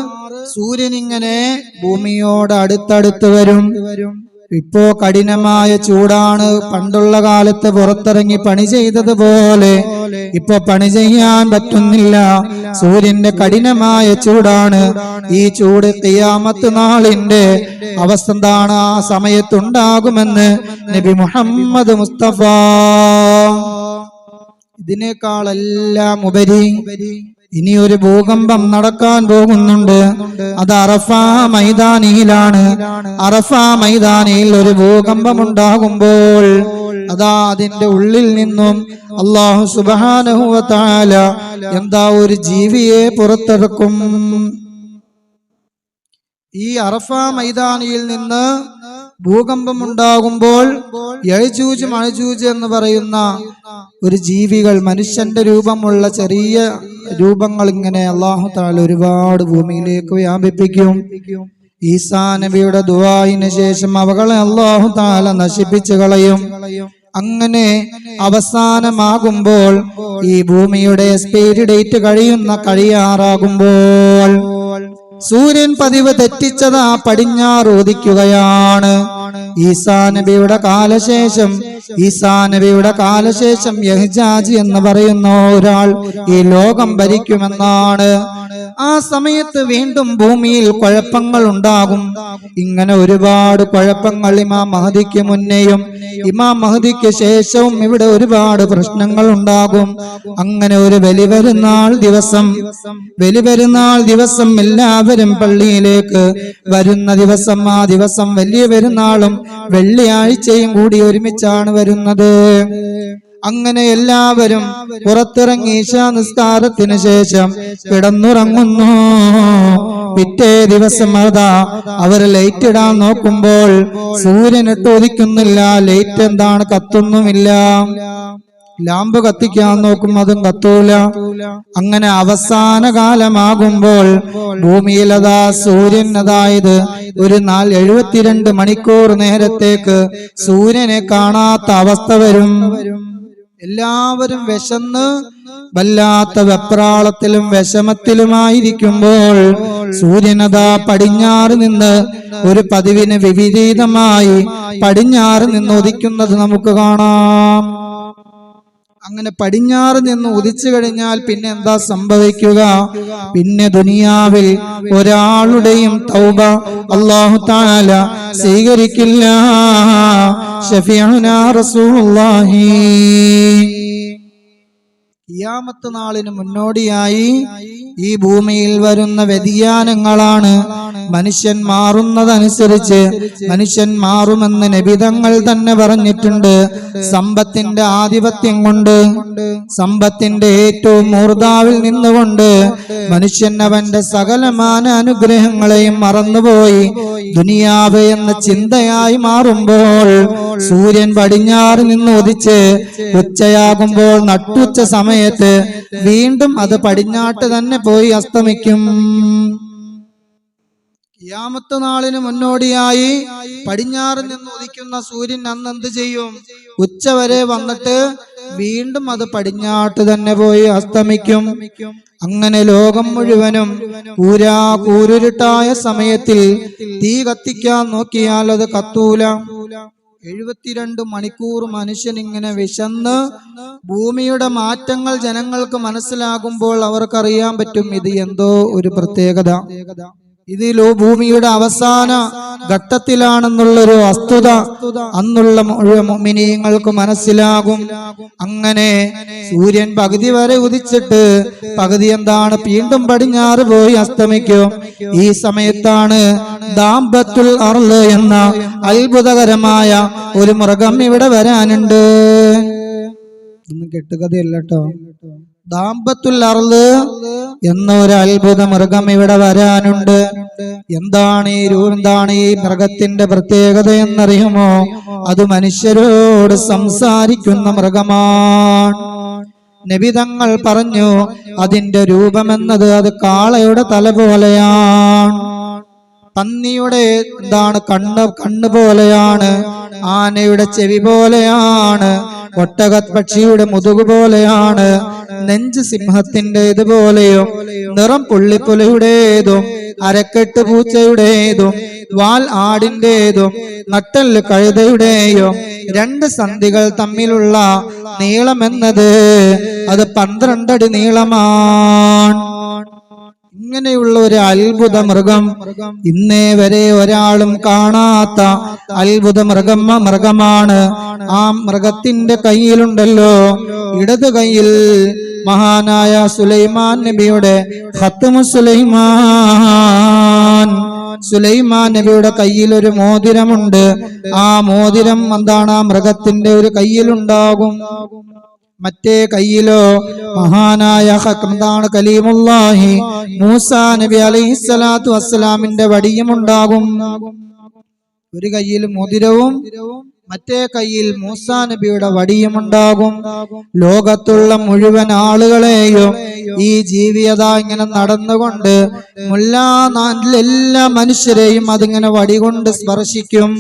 സൂര്യനിങ്ങനെ ഭൂമിയോട് അടുത്തടുത്ത് വരും. ഇപ്പോ കഠിനമായ ചൂടാണ്. പണ്ടുള്ള കാലത്ത് പുറത്തിറങ്ങി പണി ചെയ്തതുപോലെ ഇപ്പൊ പണി ചെയ്യാൻ പറ്റുന്നില്ല. സൂര്യന്റെ കഠിനമായ ചൂടാണ്. ഈ ചൂട് ഖിയാമത്ത് നാളിന്റെ അവസ്ഥ എന്താണ്, ആ സമയത്തുണ്ടാകുമെന്ന് നബി മുഹമ്മദ് മുസ്തഫ. ഇതിനേക്കാളെല്ലാം ഉപരി ഇനിയൊരു ഭൂകമ്പം നടക്കാൻ പോകുന്നുണ്ട്. അത് അറഫ മൈതാനിയിലാണ്. അറഫ മൈതാനിയിൽ ഒരു ഭൂകമ്പം ഉണ്ടാകുമ്പോൾ അതാ അതിന്റെ ഉള്ളിൽ നിന്നും അല്ലാഹു സുബ്ഹാനഹു വ തആല എന്താ ഒരു ജീവിയെ പുറത്തിറക്കും. ഈ അറഫ മൈതാനിയിൽ നിന്ന് ഭൂകമ്പം ഉണ്ടാകുമ്പോൾ യഅജൂജ് മഅജൂജ് എന്ന് പറയുന്ന ഒരു ജീവികൾ, മനുഷ്യന്റെ രൂപമുള്ള ചെറിയ രൂപങ്ങൾ ഇങ്ങനെ അല്ലാഹു തആല ഒരുപാട് ഭൂമിയിലേക്ക് വ്യാപിപ്പിക്കും. ഈസാ നബിയുടെ ദുആയിന് ശേഷം അവകളെ അല്ലാഹു തആല നശിപ്പിച്ചു കളയും. അങ്ങനെ അവസാനമാകുമ്പോൾ ഈ ഭൂമിയുടെ എക്സ്പയറി ഡേറ്റ് കഴിയാറാകുമ്പോൾ സൂര്യൻ പതിവ് തെറ്റിച്ചതാ പടിഞ്ഞാറ് ഉദിക്കുകയാണ്. ഈസാ നബിയുടെ കാലശേഷം യഹ്ജാജ് എന്ന് പറയുന്ന ഒരാൾ ഈ ലോകം ഭരിക്കുമെന്നാണ്. ആ സമയത്ത് വീണ്ടും ഭൂമിയിൽ കുഴപ്പങ്ങൾ ഉണ്ടാകും. ഇങ്ങനെ ഒരുപാട് കുഴപ്പങ്ങൾ ഇമാം മഹദിക്ക് മുന്നേയും ഇമാം മഹദിക്ക് ശേഷവും ഇവിടെ ഒരുപാട് പ്രശ്നങ്ങൾ ഉണ്ടാകും. അങ്ങനെ ഒരു ബലിപെരുന്നാൾ ദിവസം എല്ലാവരും പള്ളിയിലേക്ക് വരുന്ന ദിവസം, ആ ദിവസം വലിയ പെരുന്നാളും വെള്ളിയാഴ്ചയും കൂടി ഒരുമിച്ചാണ് വരുന്നത്. അങ്ങനെ എല്ലാവരും പുറത്തിറങ്ങി ഇശാ നിസ്കാരത്തിന് ശേഷം കിടന്നുറങ്ങുന്നു. പിറ്റേ ദിവസം അതാ അവർ ലൈറ്റ് ഇടാൻ നോക്കുമ്പോൾ സൂര്യൻ ഇട്ട് ഉദിക്കുന്നില്ല. ലൈറ്റ് എന്താണ്, കത്തുന്നുമില്ല. ലാമ്പ് കത്തിക്കാൻ നോക്കും, അതും കത്തൂല. അങ്ങനെ അവസാന കാലമാകുമ്പോൾ ഭൂമിയിൽ അതാ സൂര്യൻ, അതായത് ഒരു 72 മണിക്കൂർ നേരത്തേക്ക് സൂര്യനെ കാണാത്ത അവസ്ഥ വരും. എല്ലാവരും വിശന്ന് വല്ലാത്ത വെപ്രാളത്തിലും വിഷമത്തിലുമായിരിക്കുമ്പോൾ സൂര്യനതാ പടിഞ്ഞാറ് നിന്ന് ഒരു പതിവിന് വിപരീതമായി പടിഞ്ഞാറ് നിന്ന് ഉദിക്കുന്നത് നമുക്ക് കാണാം. അങ്ങനെ പടിഞ്ഞാറ് നിന്ന് ഉദിച്ചു കഴിഞ്ഞാൽ പിന്നെ എന്താ സംഭവിക്കുക? പിന്നെ ദുനിയാവിൽ ഒരാളുടെയും തൗബ അല്ലാഹു തആല സ്വീകരിക്കില്ല. ശഫീഉനാ റസൂലുള്ളാഹി. ഖിയാമത്ത് നാളിന് മുന്നോടിയായി ഈ ഭൂമിയിൽ വരുന്ന വ്യതിയാനങ്ങളാണ്. മനുഷ്യൻ മാറുന്നതനുസരിച്ച് മനുഷ്യൻ മാറുമെന്ന് നബിതങ്ങൾ തന്നെ പറഞ്ഞിട്ടുണ്ട്. സമ്പത്തിന്റെ ആധിപത്യം കൊണ്ട്, സമ്പത്തിന്റെ ഏറ്റവും മൂർധാവിൽ നിന്നുകൊണ്ട് മനുഷ്യൻ അവന്റെ സകലമാന അനുഗ്രഹങ്ങളെയും മറന്നുപോയി ദുനിയാവ് എന്ന ചിന്തയായി മാറുമ്പോൾ സൂര്യൻ പടിഞ്ഞാറ് നിന്ന് ഉദിച്ച് ഉച്ചയാകുമ്പോൾ നട്ടുച്ച സമയത്ത് വീണ്ടും അത് പടിഞ്ഞാട്ട് തന്നെ പോയി അസ്തമിക്കും. ഖിയാമത്ത് നാളിന് മുന്നോടിയായി പടിഞ്ഞാറ് നിന്ന് ഉദിക്കുന്ന സൂര്യൻ അന്ന് എന്ത് ചെയ്യും? ഉച്ചവരെ വന്നിട്ട് വീണ്ടും അത് പടിഞ്ഞാട്ട് തന്നെ പോയി അസ്തമിക്കും. അങ്ങനെ ലോകം മുഴുവനും കൂരുരുട്ടായ സമയത്തിൽ തീ കത്തിക്കാൻ നോക്കിയാൽ അത് കത്തൂല. 72 മണിക്കൂർ മനുഷ്യൻ ഇങ്ങനെ വിശന്ന് ഭൂമിയുടെ മാറ്റങ്ങൾ ജനങ്ങൾക്ക് മനസ്സിലാകുമ്പോൾ അവർക്കറിയാൻ പറ്റും ഇത് എന്തോ ഒരു പ്രത്യേകത, ഇതിലോ ഭൂമിയുടെ അവസാന ഘട്ടത്തിലാണെന്നുള്ളൊരു വസ്തുത അന്നുള്ള മുഴുവൻ മുഅ്മിനീങ്ങൾക്ക് മനസ്സിലാകും. അങ്ങനെ സൂര്യൻ പകുതി വരെ ഉദിച്ചിട്ട് പകുതി എന്താണ് വീണ്ടും പടിഞ്ഞാറ് പോയി അസ്തമിക്കും. ഈ സമയത്താണ് ദാബത്തുൽ അർള് എന്ന അത്ഭുതകരമായ ഒരു മൃഗം ഇവിടെ വരാനുണ്ട്. ഒന്നും കെട്ടുകഥയല്ല കേട്ടോ. ദാബത്തുൽ അർള് എന്ന ഒരു അത്ഭുത മൃഗം ഇവിടെ വരാനുണ്ട്. എന്താണ് ഈ മൃഗത്തിന്റെ പ്രത്യേകത എന്നറിയുമോ? അത് മനുഷ്യരോട് സംസാരിക്കുന്ന മൃഗമാണ്. നബിതങ്ങൾ പറഞ്ഞു അതിന്റെ രൂപമെന്നത് അത് കാളയുടെ തല പോലെയാണ്, പന്നിയുടെ കണ്ണ് പോലെയാണ്, ആനയുടെ ചെവി പോലെയാണ്, ഒട്ടകപ്പക്ഷിയുടെ മുതുകു പോലെയാണ്, നെഞ്ച് സിംഹത്തിന്റെ ഇതുപോലെയും, നിറം പുള്ളിപ്പുലിയുടേതും, അരക്കെട്ട് പൂച്ചയുടേതും, വാൽ ആടിന്റേതും, നട്ടെല്ല് കഴുതയുടെയും, 2 സന്ധികൾ തമ്മിലുള്ള നീളമെന്നത് അത് 12 അടി നീളമാണ്. ഇങ്ങനെയുള്ള ഒരു അത്ഭുത മൃഗം ഇന്നേ വരെ ഒരാളും കാണാത്ത അത്ഭുത മൃഗമാണ്. ആ മൃഗത്തിന്റെ കയ്യിലുണ്ടല്ലോ, ഇടത് കയ്യിൽ മഹാനായ സുലൈമാൻ നബിയുടെ ഖത്മു സുലൈമാൻ നബിയുടെ കയ്യിൽ ഒരു മോതിരമുണ്ട്. ആ മോതിരം എന്താണ്? ആ മൃഗത്തിന്റെ ഒരു കയ്യിലുണ്ടാകും. മറ്റേ കയ്യിലോ മഹാനായ കലീമുല്ലാഹി മൂസാ നബി അലൈഹിസ്സലാത്തു വസ്സലാമിന്റെ വടിയും ഉണ്ടാകും. ഒരു കയ്യിൽ മോതിരവും മറ്റേ കയ്യിൽ മൂസാ നബിയുടെ വടിയും ഉണ്ടാകും. ലോകത്തുള്ള മുഴുവൻ ആളുകളെയും ഈ ജീവിയത ഇങ്ങനെ നടന്നുകൊണ്ട് എല്ലാ മനുഷ്യരെയും അതിങ്ങനെ വടികൊണ്ട് സ്പർശിക്കും.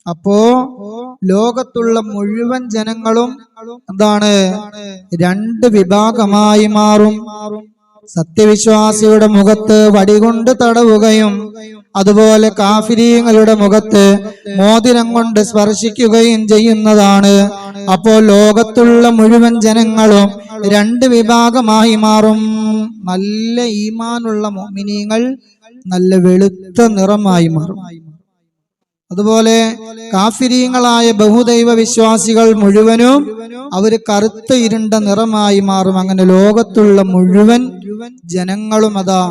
അപ്പോ ലോകത്തുള്ള മുഴുവൻ ജനങ്ങളും 2 വിഭാഗമായി മാറും. സത്യവിശ്വാസിയുടെ മുഖത്ത് വടികൊണ്ട് തടവുകയും അതുപോലെ കാഫിരീങ്ങളുടെ മുഖത്ത് മോതിരം കൊണ്ട് സ്പർശിക്കുകയും ചെയ്യുന്നതാണ്. അപ്പോൾ ലോകത്തുള്ള മുഴുവൻ ജനങ്ങളും രണ്ട് വിഭാഗമായി മാറും. നല്ല ഈമാനുള്ള മുഅ്മിനീങ്ങൾ നല്ല വെളുത്ത നിറമായി മാറും. അതുപോലെ കാഫിരീങ്ങളായ ബഹുദൈവ വിശ്വാസികൾ മുഴുവനും അവര് കറുത്ത ഇരുണ്ട നിറമായി മാറും. അങ്ങനെ ലോകത്തുള്ള മുഴുവൻ ജനങ്ങളും അതാ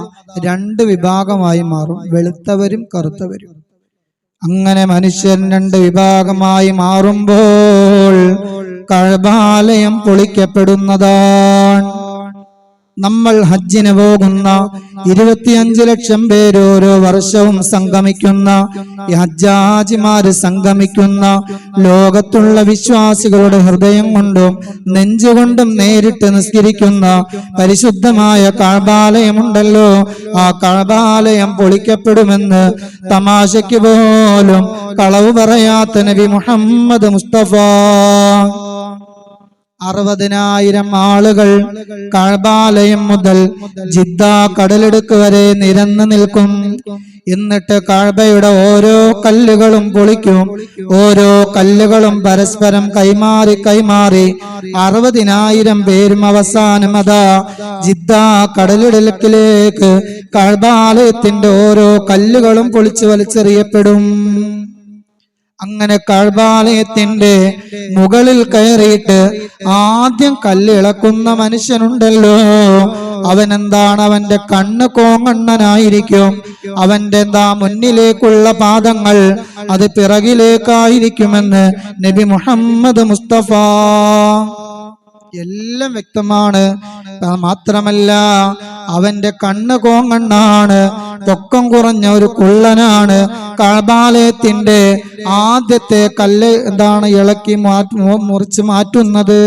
രണ്ട് വിഭാഗമായി മാറും, വെളുത്തവരും കറുത്തവരും. അങ്ങനെ മനുഷ്യൻ രണ്ട് വിഭാഗമായി മാറുമ്പോൾ കഅബാലയം പൊളിക്കപ്പെടുന്നതാണ്. നമ്മൾ ഹജ്ജിന് പോകുന്ന 25 ലക്ഷം പേര് ഓരോ വർഷവും സംഗമിക്കുന്ന ഈ ഹജ്ജാജിമാര് സംഗമിക്കുന്ന ലോകത്തുള്ള വിശ്വാസികളുടെ ഹൃദയം കൊണ്ടും നെഞ്ചുകൊണ്ടും നേരിട്ട് നിസ്കരിക്കുന്ന പരിശുദ്ധമായ കഅബാലയമുണ്ടല്ലോ, ആ കഅബാലയം പൊളിക്കപ്പെടുമെന്ന് തമാശയ്ക്ക് പോലും കളവ് പറയാത്ത നബി മുഹമ്മദ് മുസ്തഫ. 60,000 ആളുകൾ കഅബാലയം മുതൽ ജിദ്ദ കടലിടുക്ക് വരെ നിരന്നു നിൽക്കും. എന്നിട്ട് കഅബയുടെ ഓരോ കല്ലുകളും പൊളിക്കും. ഓരോ കല്ലുകളും പരസ്പരം കൈമാറി 60,000 പേരും അവസാനം അതാ ജിദ്ദ കടലിടുക്കിലേക്ക് കഅബാലയത്തിന്റെ ഓരോ കല്ലുകളും പൊളിച്ചു വലിച്ചെറിയപ്പെടും. അങ്ങനെ കഅബാലയത്തിന്റെ മുകളിൽ കയറിയിട്ട് ആദ്യം കല്ലിളക്കുന്ന മനുഷ്യനുണ്ടല്ലോ, അവനെന്താണ്, അവന്റെ കണ്ണ് കോങ്ങണ്ണനായിരിക്കും. അവന്റെ മുന്നിലേക്കുള്ള പാദങ്ങൾ അത് പിറകിലേക്കായിരിക്കുമെന്ന് നബി മുഹമ്മദ് മുസ്തഫ. എല്ലാം വ്യക്തമാണ്. മാത്രമല്ല അവന്റെ കണ്ണ് കോങ്ങണ്ണാണ്, പൊക്കം കുറഞ്ഞ ഒരു കുള്ളനാണ്. കഅബാലയത്തിന്റെ ആദ്യത്തെ കല്ല് ഇളക്കി മുറിച്ച് മാറ്റുന്നത്.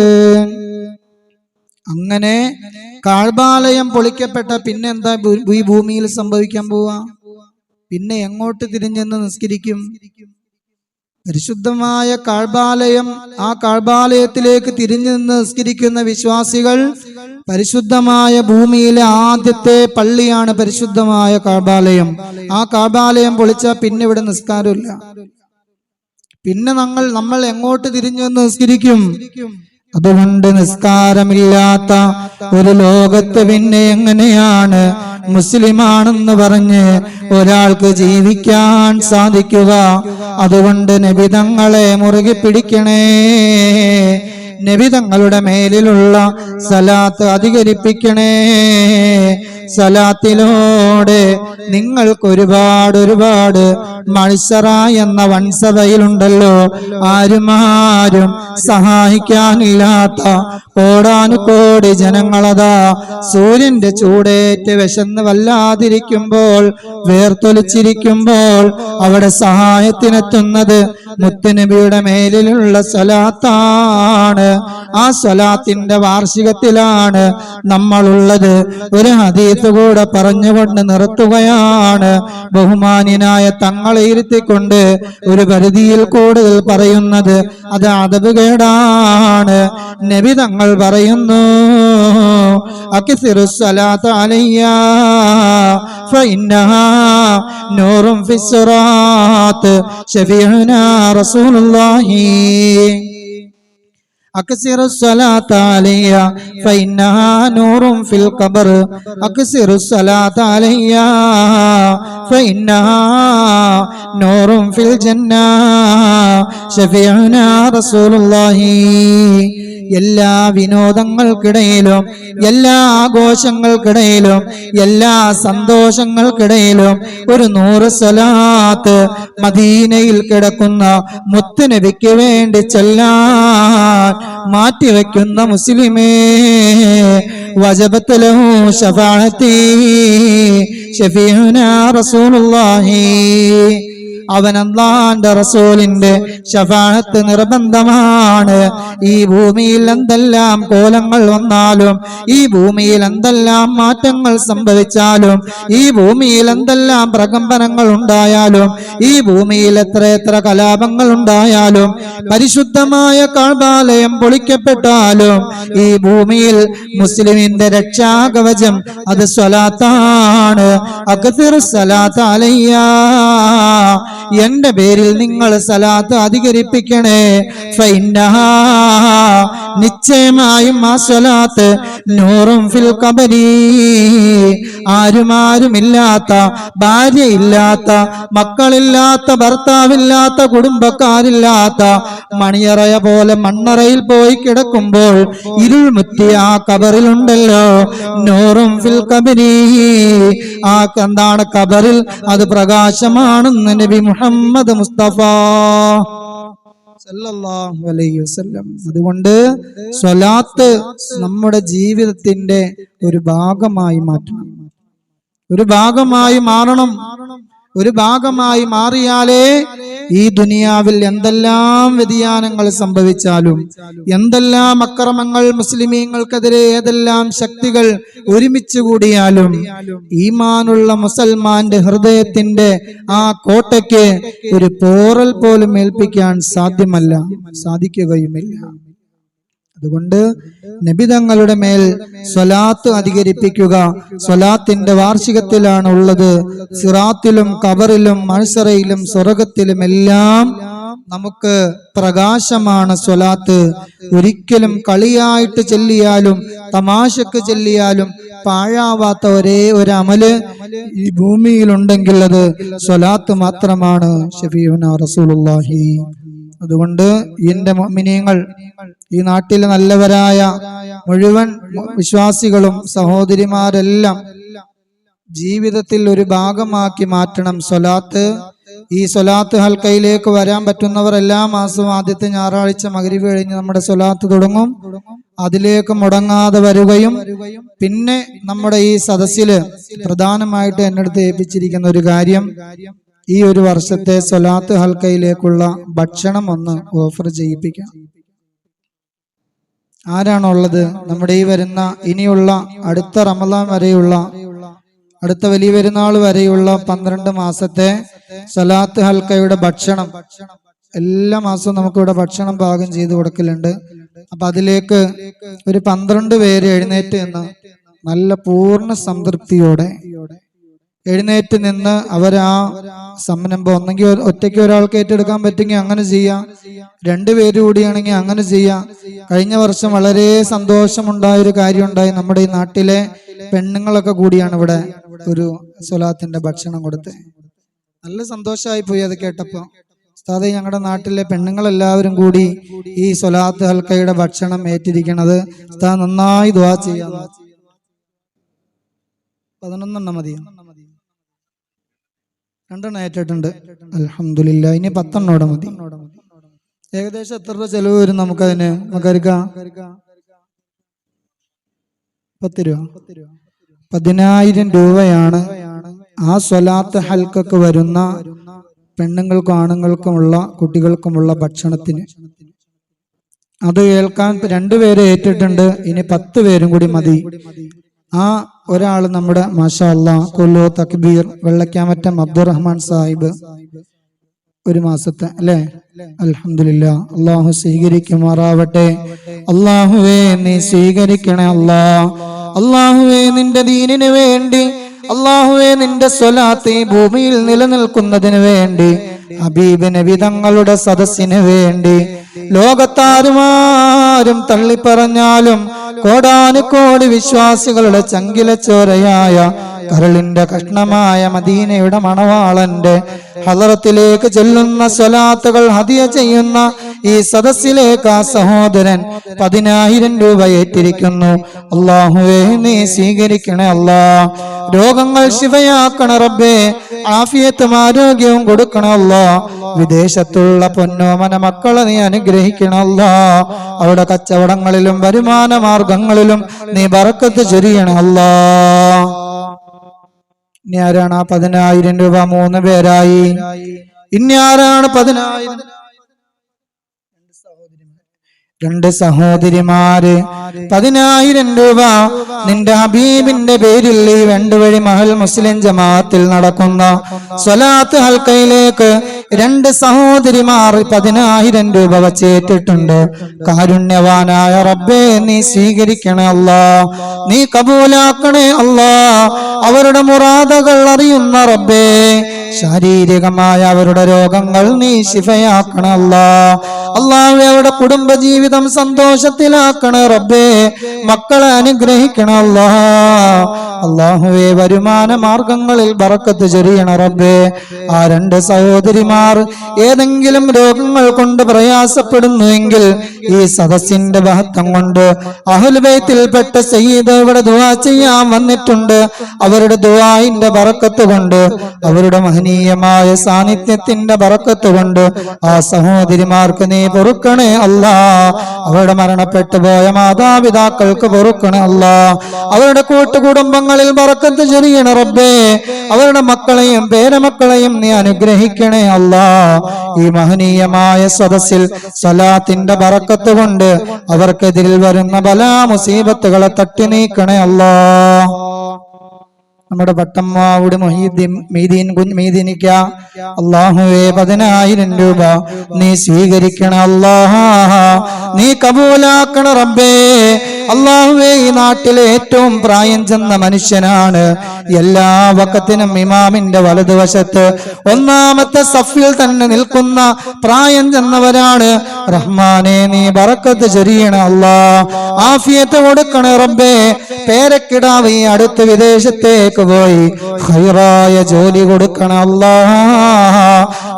അങ്ങനെ കഅബാലയം പൊളിക്കപ്പെട്ട പിന്നെ എന്താ ഈ ഭൂമിയിൽ സംഭവിക്കാൻ പോവാ? പിന്നെ എങ്ങോട്ട് തിരിഞ്ഞെന്ന് നിസ്കരിക്കും? പരിശുദ്ധമായ കഅബാലയം, ആ കഅബാലയത്തിലേക്ക് തിരിഞ്ഞു നിന്ന് നിസ്കരിക്കുന്ന വിശ്വാസികൾ, പരിശുദ്ധമായ ഭൂമിയിലെ ആദ്യത്തെ പള്ളിയാണ് പരിശുദ്ധമായ കഅബാലയം. ആ കഅബാലയം പൊളിച്ചാൽ പിന്നെ ഇവിടെ നിസ്കാരമില്ല. പിന്നെ നമ്മൾ എങ്ങോട്ട് തിരിഞ്ഞു നിന്ന് നിസ്കരിക്കും? അതുകൊണ്ട് നിസ്കാരമില്ലാത്ത ഒരു ലോകത്ത് പിന്നെ എങ്ങനെയാണ് മുസ്ലിമാണെന്ന് പറഞ്ഞ് ഒരാൾക്ക് ജീവിക്കാൻ സാധിക്കുക? അതുകൊണ്ട് നബി തങ്ങളെ മുറുകെ പിടിക്കണേ. നബി തങ്ങളുടെ മേലിലുള്ള സലാത്ത് അധികരിപ്പിക്കണേ. സലാത്തിലൂടെ നിങ്ങൾക്ക് ഒരുപാട് മത്സറ എന്ന വൻസഭയിലുണ്ടല്ലോ, ആരും സഹായിക്കാനില്ലാത്ത കോടാനുകോടി ജനങ്ങളതാ സൂര്യന്റെ ചൂടേറ്റ് വിശന്ന് വല്ലാതിരിക്കുമ്പോൾ, വേർത്തൊലിച്ചിരിക്കുമ്പോൾ അവിടെ സഹായത്തിനെത്തുന്നത് മുത്തുനബിയുടെ മേലിലുള്ള സലാത്താണ്. ആ സലാത്തിന്റെ വാർഷികത്തിലാണ് നമ്മളുള്ളത്. ഒരു ഹദീസ് കൂടെ പറഞ്ഞുകൊണ്ട് നിർത്തുകയാണ്. ബഹുമാന്യനായ തങ്ങളെ ഇരുത്തിക്കൊണ്ട് ഒരു പരിധിയിൽ കൂടുതൽ പറയുന്നത് അത് അദബുകേടാണ്. നബി തങ്ങൾ പറയുന്നു, അക്സിറു സ്വലാത്ത അലയ്യ ഫഇന്നഹാ നൂറുൻ ഫിസ്സിറാത്ത് ശഫീഉനാ റസൂലുള്ളാഹി. അക്സിറു സ്വലാത്ത അലയ്യ ഫഇന്നഹാ നൂറുൻ ഫിൽ ഖബർ. അക്സിറു സ്വലാത്ത അലയ്യ ഫഇന്നഹാ നൂറുൻ ഫിൽ ജന്ന ശഫീഉനാ റസൂലുള്ളാഹി. എല്ലാ വിനോദങ്ങൾക്കിടയിലും, എല്ലാ ആഘോഷങ്ങൾക്കിടയിലും, എല്ലാ സന്തോഷങ്ങൾക്കിടയിലും ഒരു 100 സ്വലാത്ത് മദീനയിൽ കിടക്കുന്ന മുത്തുനബിക്ക് വേണ്ടി ചൊല്ലാൻ മാറ്റിവെക്കുന്ന മുസ്ലിമേ, വജബത്ത് ലഹു ശഫാഅത്തി ശഫീഉനാ റസൂലുള്ളാഹി. അവൻ അല്ലാഹുവിന്റെ റസൂലിന്റെ ശഫാഅത്ത് നിർബന്ധമാണ്. ഈ ഭൂമിയിൽ എന്തെല്ലാം കോലങ്ങൾ വന്നാലും, ഈ ഭൂമിയിൽ എന്തെല്ലാം മാറ്റങ്ങൾ സംഭവിച്ചാലും, ഈ ഭൂമിയിൽ എന്തെല്ലാം പ്രകമ്പനങ്ങൾ ഉണ്ടായാലും, ഈ ഭൂമിയിൽ എത്ര കലാപങ്ങൾ ഉണ്ടായാലും, പരിശുദ്ധമായ കഅബാലയം പൊളിക്കപ്പെട്ടാലും, ഈ ഭൂമിയിൽ മുസ്ലിമിന്റെ രക്ഷാകവചം അത് സ്വലാത്താണ്. അക്സിറു സ്വലാത്ത് അലയ്യ, എന്റെ പേരിൽ നിങ്ങൾ സലാത്ത് അധികരിപ്പിക്കണേ. ഫഇന്നഹാ, നിശ്ചയമായും ആ സ്വലാത്ത് നൂറും ഫിൽ ഖബരി, ആരുമില്ലാത്ത, ഭാര്യയില്ലാത്ത, മക്കളില്ലാത്ത, ഭർത്താവില്ലാത്ത, കുടുംബക്കാരില്ലാത്ത മണിയറയ പോലെ മണ്ണറയിൽ പോയി കിടക്കുമ്പോൾ ഇരുൾ മുറ്റിയ ആ കബറിലുണ്ടല്ലോ നൂറും ഫിൽ ഖബരി, ആ എന്താണ് കബറിൽ അത് പ്രകാശമാണെന്ന് നബി മുഹമ്മദ് മുസ്തഫ സല്ലല്ലാഹു അലൈഹി വസല്ലം. അതുകൊണ്ട് സ്വലാത്ത് നമ്മുടെ ജീവിതത്തിന്റെ ഒരു ഭാഗമായി മാറ്റണം, ഒരു ഭാഗമായി മാറണം. ഒരു ഭാഗമായി മാറിയാലേ ഈ ദുനിയാവിൽ എന്തെല്ലാം വ്യതിയാനങ്ങൾ സംഭവിച്ചാലും, എന്തെല്ലാം അക്രമങ്ങൾ മുസ്ലിമീങ്ങൾക്കെതിരെ ഏതെല്ലാം ശക്തികൾ ഒരുമിച്ച് കൂടിയാലും, ഈമാനുള്ള മുസൽമാന്റെ ഹൃദയത്തിന്റെ ആ കോട്ടയ്ക്ക് ഒരു പോറൽ പോലും ഏൽപ്പിക്കാൻ സാധിക്കുകയുമില്ല. അതുകൊണ്ട് നബിതങ്ങളുടെ മേൽ സ്വലാത്ത് അധികരിപ്പിക്കുക. സ്വലാത്തിന്റെ വാർഷികത്തിലാണ് ഉള്ളത്. സിറാത്തിലും ഖബറിലും മഹ്ശറയിലും സ്വർഗത്തിലും എല്ലാം നമുക്ക് പ്രകാശമാണ് സ്വലാത്ത്. ഒരിക്കലും കളിയായിട്ട് ചൊല്ലിയാലും തമാശക്ക് ചൊല്ലിയാലും പാഴാവാത്ത ഒരേ ഒരു അമല് ഈ ഭൂമിയിലുണ്ടെങ്കിൽ അത് സ്വലാത്ത് മാത്രമാണ്. ഷഫീഉനാ റസൂലുള്ളാഹി. അതുകൊണ്ട് എന്റെ മുഅ്മിനീങ്ങൾ, ഈ നാട്ടിലെ നല്ലവരായ മുഴുവൻ വിശ്വാസികളും സഹോദരിമാരെല്ലാം ജീവിതത്തിൽ ഒരു ഭാഗമാക്കി മാറ്റണം സ്വലാത്ത്. ഈ സ്വലാത്ത് ഹൽക്കയിലേക്ക് വരാൻ പറ്റുന്നവർ എല്ലാ മാസവും ആദ്യത്തെ ഞായറാഴ്ച മഗ്‌രിബ് കഴിഞ്ഞ് നമ്മുടെ സ്വലാത്ത് തുടങ്ങും. അതിലേക്ക് മുടങ്ങാതെ വരികയും, പിന്നെ നമ്മുടെ ഈ സദസ്സില് പ്രധാനമായിട്ട് എന്നടുത്ത് ഏൽപ്പിച്ചിരിക്കുന്ന ഒരു കാര്യം, ഈ ഒരു വർഷത്തെ സ്വലാത്ത് ഹൽക്കയിലേക്കുള്ള ഭക്ഷണം ഒന്ന് ഓഫർ ചെയ്യിപ്പിക്കാം. ആരാണുള്ളത്? നമ്മുടെ ഈ വരുന്ന ഇനിയുള്ള അടുത്ത റമദാൻ വരെയുള്ള, അടുത്ത വലിയ പെരുന്നാൾ വരെയുള്ള 12 മാസത്തെ സ്വലാത്ത് ഹൽക്കയുടെ ഭക്ഷണം എല്ലാ മാസവും നമുക്കിവിടെ ഭക്ഷണം പാകം ചെയ്ത് കൊടുക്കലുണ്ട്. അപ്പൊ അതിലേക്ക് ഒരു 12 പേര് എഴുന്നേറ്റ് നിന്ന് നല്ല പൂർണ്ണ സംതൃപ്തിയോടെ എഴുന്നേറ്റ് നിന്ന് അവർ ആ സംരംഭം ഒന്നെങ്കിൽ ഒറ്റയ്ക്ക് ഒരാൾക്ക് ഏറ്റെടുക്കാൻ പറ്റുമെങ്കിൽ അങ്ങനെ ചെയ്യാം, 2 പേര് കൂടിയാണെങ്കിൽ അങ്ങനെ ചെയ്യാം. കഴിഞ്ഞ വർഷം വളരെ സന്തോഷമുണ്ടായൊരു കാര്യം ഉണ്ടായി. നമ്മുടെ ഈ നാട്ടിലെ പെണ്ണുങ്ങളൊക്കെ കൂടിയാണ് ഇവിടെ ഒരു സ്വലാത്തിന്റെ ഭക്ഷണം കൊടുത്ത്. നല്ല സന്തോഷമായി പോയി അത് കേട്ടപ്പോ. ഉസ്താദേ, ഞങ്ങളുടെ നാട്ടിലെ പെണ്ണുങ്ങളെല്ലാവരും കൂടി ഈ സ്വലാത്ത് ഹൽക്കയുടെ ഭക്ഷണം ഏറ്റിരിക്കണത്. ഉസ്താദ് നന്നായി ദുആ ചെയ്യാം. 11 മതി, 2 ഏറ്റിട്ടുണ്ട്. അൽഹംദുലില്ലാ. ഇനി 10 മതി. ഏകദേശം എത്ര രൂപ ചെലവ് വരും നമുക്കതിന്? മകരിക്കാം 10 രൂപ. 10,000 രൂപയാണ് ആ സ്വലാത്ത് ഹൽക്കക്ക് വരുന്ന പെണ്ണുങ്ങൾക്കും ആണുങ്ങൾക്കുമുള്ള കുട്ടികൾക്കുമുള്ള ഭക്ഷണത്തിന്. അത് കേൾക്കാൻ 2 പേര് ഏറ്റിട്ടുണ്ട്. ഇനി 10 പേരും കൂടി മതി. ആ ഒരാൾ നമ്മുടെ മാഷാ അല്ലാഹ് കൊല്ലു തക്ബീർ വെള്ളക്കാമറ്റം അബ്ദുറഹ്മാൻ സാഹിബ്, 1 മാസത്തെ അല്ലേ? അൽഹംദുലില്ലാ. അള്ളാഹു സ്വീകരിക്കുമാറാവട്ടെ. അള്ളാഹുവേ നീ സ്വീകരിക്കണേ അല്ലാ. അള്ളാഹുവേ നിന്റെ ദീനിന് വേണ്ടി, അള്ളാഹുവേ നിന്റെ സ്വലാത്ത് ഈ ഭൂമിയിൽ നിലനിൽക്കുന്നതിന് വേണ്ടി, ഹബീബ് നബി തങ്ങളുടെ സദസ്സിന് വേണ്ടി, ലോകത്താരുമാരും തള്ളിപ്പറഞ്ഞാലും കോടാനുകോടി വിശ്വാസികളുടെ ചങ്കിലച്ചോരയായ കരളിന്റെ കഷ്ണമായ മദീനയുടെ മണവാളന്റെ ഹളറത്തിലേക്ക് ചെല്ലുന്ന സ്വലാത്തുകൾ ഹദിയ ചെയ്യുന്ന ഈ സദസ്സിലേക്ക് ആ സഹോദരൻ 10,000 രൂപ ഏറ്റിരിക്കുന്നു. അള്ളാഹുവേ നീ സ്വീകരിക്കണേ അല്ലാ. രോഗങ്ങൾ ശിഫയാക്കണ റബ്ബേ. ആഫിയത്തും ആരോഗ്യവും കൊടുക്കണമല്ലോ. വിദേശത്തുള്ള പൊന്നോമന മക്കളെ നീ അനുഗ്രഹിക്കണമല്ലോ. അവിടെ കച്ചവടങ്ങളിലും വരുമാന മാർഗങ്ങളിലും നീ ബറക്കത്ത് ചൊരിയണമല്ലോ. ഇനി ആരാണ് ആ 10,000 രൂപ? 3 പേരായി. ഇനി ആരാണ് 10,000? രണ്ട് സഹോദരിമാര് 10,000 രൂപ നിന്റെ ഹബീബിന്റെ പേരിൽ ഈ വെണ്ടുവഴി മഹൽ മുസ്ലിം ജമാഅത്തിൽ നടക്കുന്ന സ്വലാത്ത് ഹൽക്കയിലേക്ക് രണ്ട് സഹോദരിമാർ 10,000 രൂപ വച്ചേറ്റിട്ടുണ്ട്. കാരുണ്യവാനായ റബ്ബേ, നീ സ്വീകരിക്കണേ അല്ലാ, നീ കബൂലാക്കണേ അല്ലാ. അവരുടെ മുറാദകൾ അറിയുന്ന റബ്ബേ, ശാരീരികമായ അവരുടെ രോഗങ്ങൾ നീ ശിഫയാക്കണേ അല്ലാ. അല്ലാഹുവേ, അവരുടെ കുടുംബജീവിതം സന്തോഷത്തിലാക്കണേ റബ്ബേ, മക്കളെ അനുഗ്രഹിക്കണേ അല്ലാ. അല്ലാഹുവേ, വരുമാന മാർഗങ്ങളിൽ ബറക്കത്ത് ചൊരിയണേ റബ്ബേ. ആ രണ്ട് സഹോദരിമാർ ഏതെങ്കിലും രോഗങ്ങൾ കൊണ്ട് പ്രയാസപ്പെടുന്നുവെങ്കിൽ ഈ സദസ്സിന്റെ മഹത്വം കൊണ്ട് അഹ്ലുൽ ബൈത്തിൽപ്പെട്ട സയ്യിദ് ഇവിടെ ദുആ ചെയ്യാൻ വന്നിട്ടുണ്ട്. അവരുടെ ദുആഇന്റെ ബറക്കത്ത് കൊണ്ട്, അവരുടെ മഹനീയമായ സാന്നിധ്യത്തിന്റെ ബറക്കത്ത് കൊണ്ട് ആ സഹോദരിമാർക്ക് നീ പൊറുക്കണേ അല്ലാ. അവരുടെ മരണപ്പെട്ടു പോയ മാതാപിതാക്കൾക്ക് പൊറുക്കണേ അല്ലാ. അവരുടെ കൂട്ടുകുടുംബങ്ങളിൽ ബറക്കത്ത് ചൊരിയണേ റബ്ബേ. അവരുടെ മക്കളെയും പേരമക്കളെയും നീ അനുഗ്രഹിക്കണേ അല്ലാ. ഈ മഹനീയമായ സദസ്സിൽ സ്വലാത്തിന്റെ ബറക്കത്ത് കൊണ്ട് അവർക്കെതിരിൽ വരുന്ന ബലാ മുസീബത്തുകളെ തട്ടി നീക്കണേ അല്ലാ. നമ്മുടെ പട്ടമ്മാവുടെ മൊഹീദ്ദീനിക്ക അല്ലാഹുവേ 10,000 രൂപ നീ സ്വീകരിക്കണം അല്ലാ, നീ കബൂലാക്കണ റബ്ബേ. അല്ലാഹുവേ, ഈ നാട്ടിലെ ഏറ്റവും പ്രായം ചെന്ന മനുഷ്യനാണ്. എല്ലാ വഖത്തിനും ഇമാമിന്റെ വലതുവശത്ത് ഒന്നാമത്തെ സഫിൽ തന്നെ നിൽക്കുന്ന പ്രായം ചെന്നവരാണ്. റഹ്മാനെ, നീ ബറക്കത്ത് ചൊരിയണ അല്ലാ, ആഫിയത്ത് കൊടുക്കണ റബ്ബേ. പേരക്കിടാവ് ഈ അടുത്ത് വിദേശത്തേക്ക് പോയി, ഖൈറായ ജോലി കൊടുക്കണം അല്ലാ.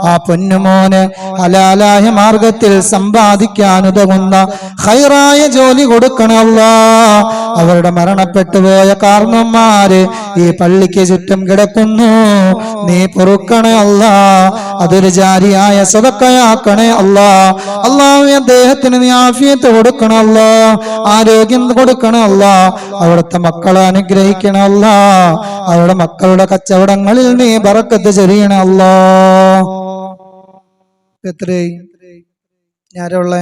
ആ പൊന്നുമോന് ഹലാലായ മാർഗത്തിൽ സമ്പാദിക്കാൻ ഉതകുന്ന ഖൈറായ ജോലി കൊടുക്കണം അല്ലാ. അവരുടെ മരണപ്പെട്ടു പോയ കാരണന്മാര് ഈ പള്ളിക്ക് ചുറ്റും കിടക്കുന്നു, നീ പൊറുക്കണേ അല്ലാ. അതൊരു ജാരിയായ സദഖയാക്കണേ അല്ലാ. അല്ലാഹു, അദ്ദേഹത്തിന് നീ ആഫിയത്ത് കൊടുക്കണം അല്ലാ, ആരോഗ്യം കൊടുക്കണം അല്ലാ. അവിടുത്തെ മക്കളെ അനുഗ്രഹിക്കണം അല്ലാ. അവരുടെ മക്കളുടെ കച്ചവടങ്ങളിൽ നീ ബറക്കത്ത് ചൊരിയണം അല്ലാ. എത്രയായി? ഞാനുള്ള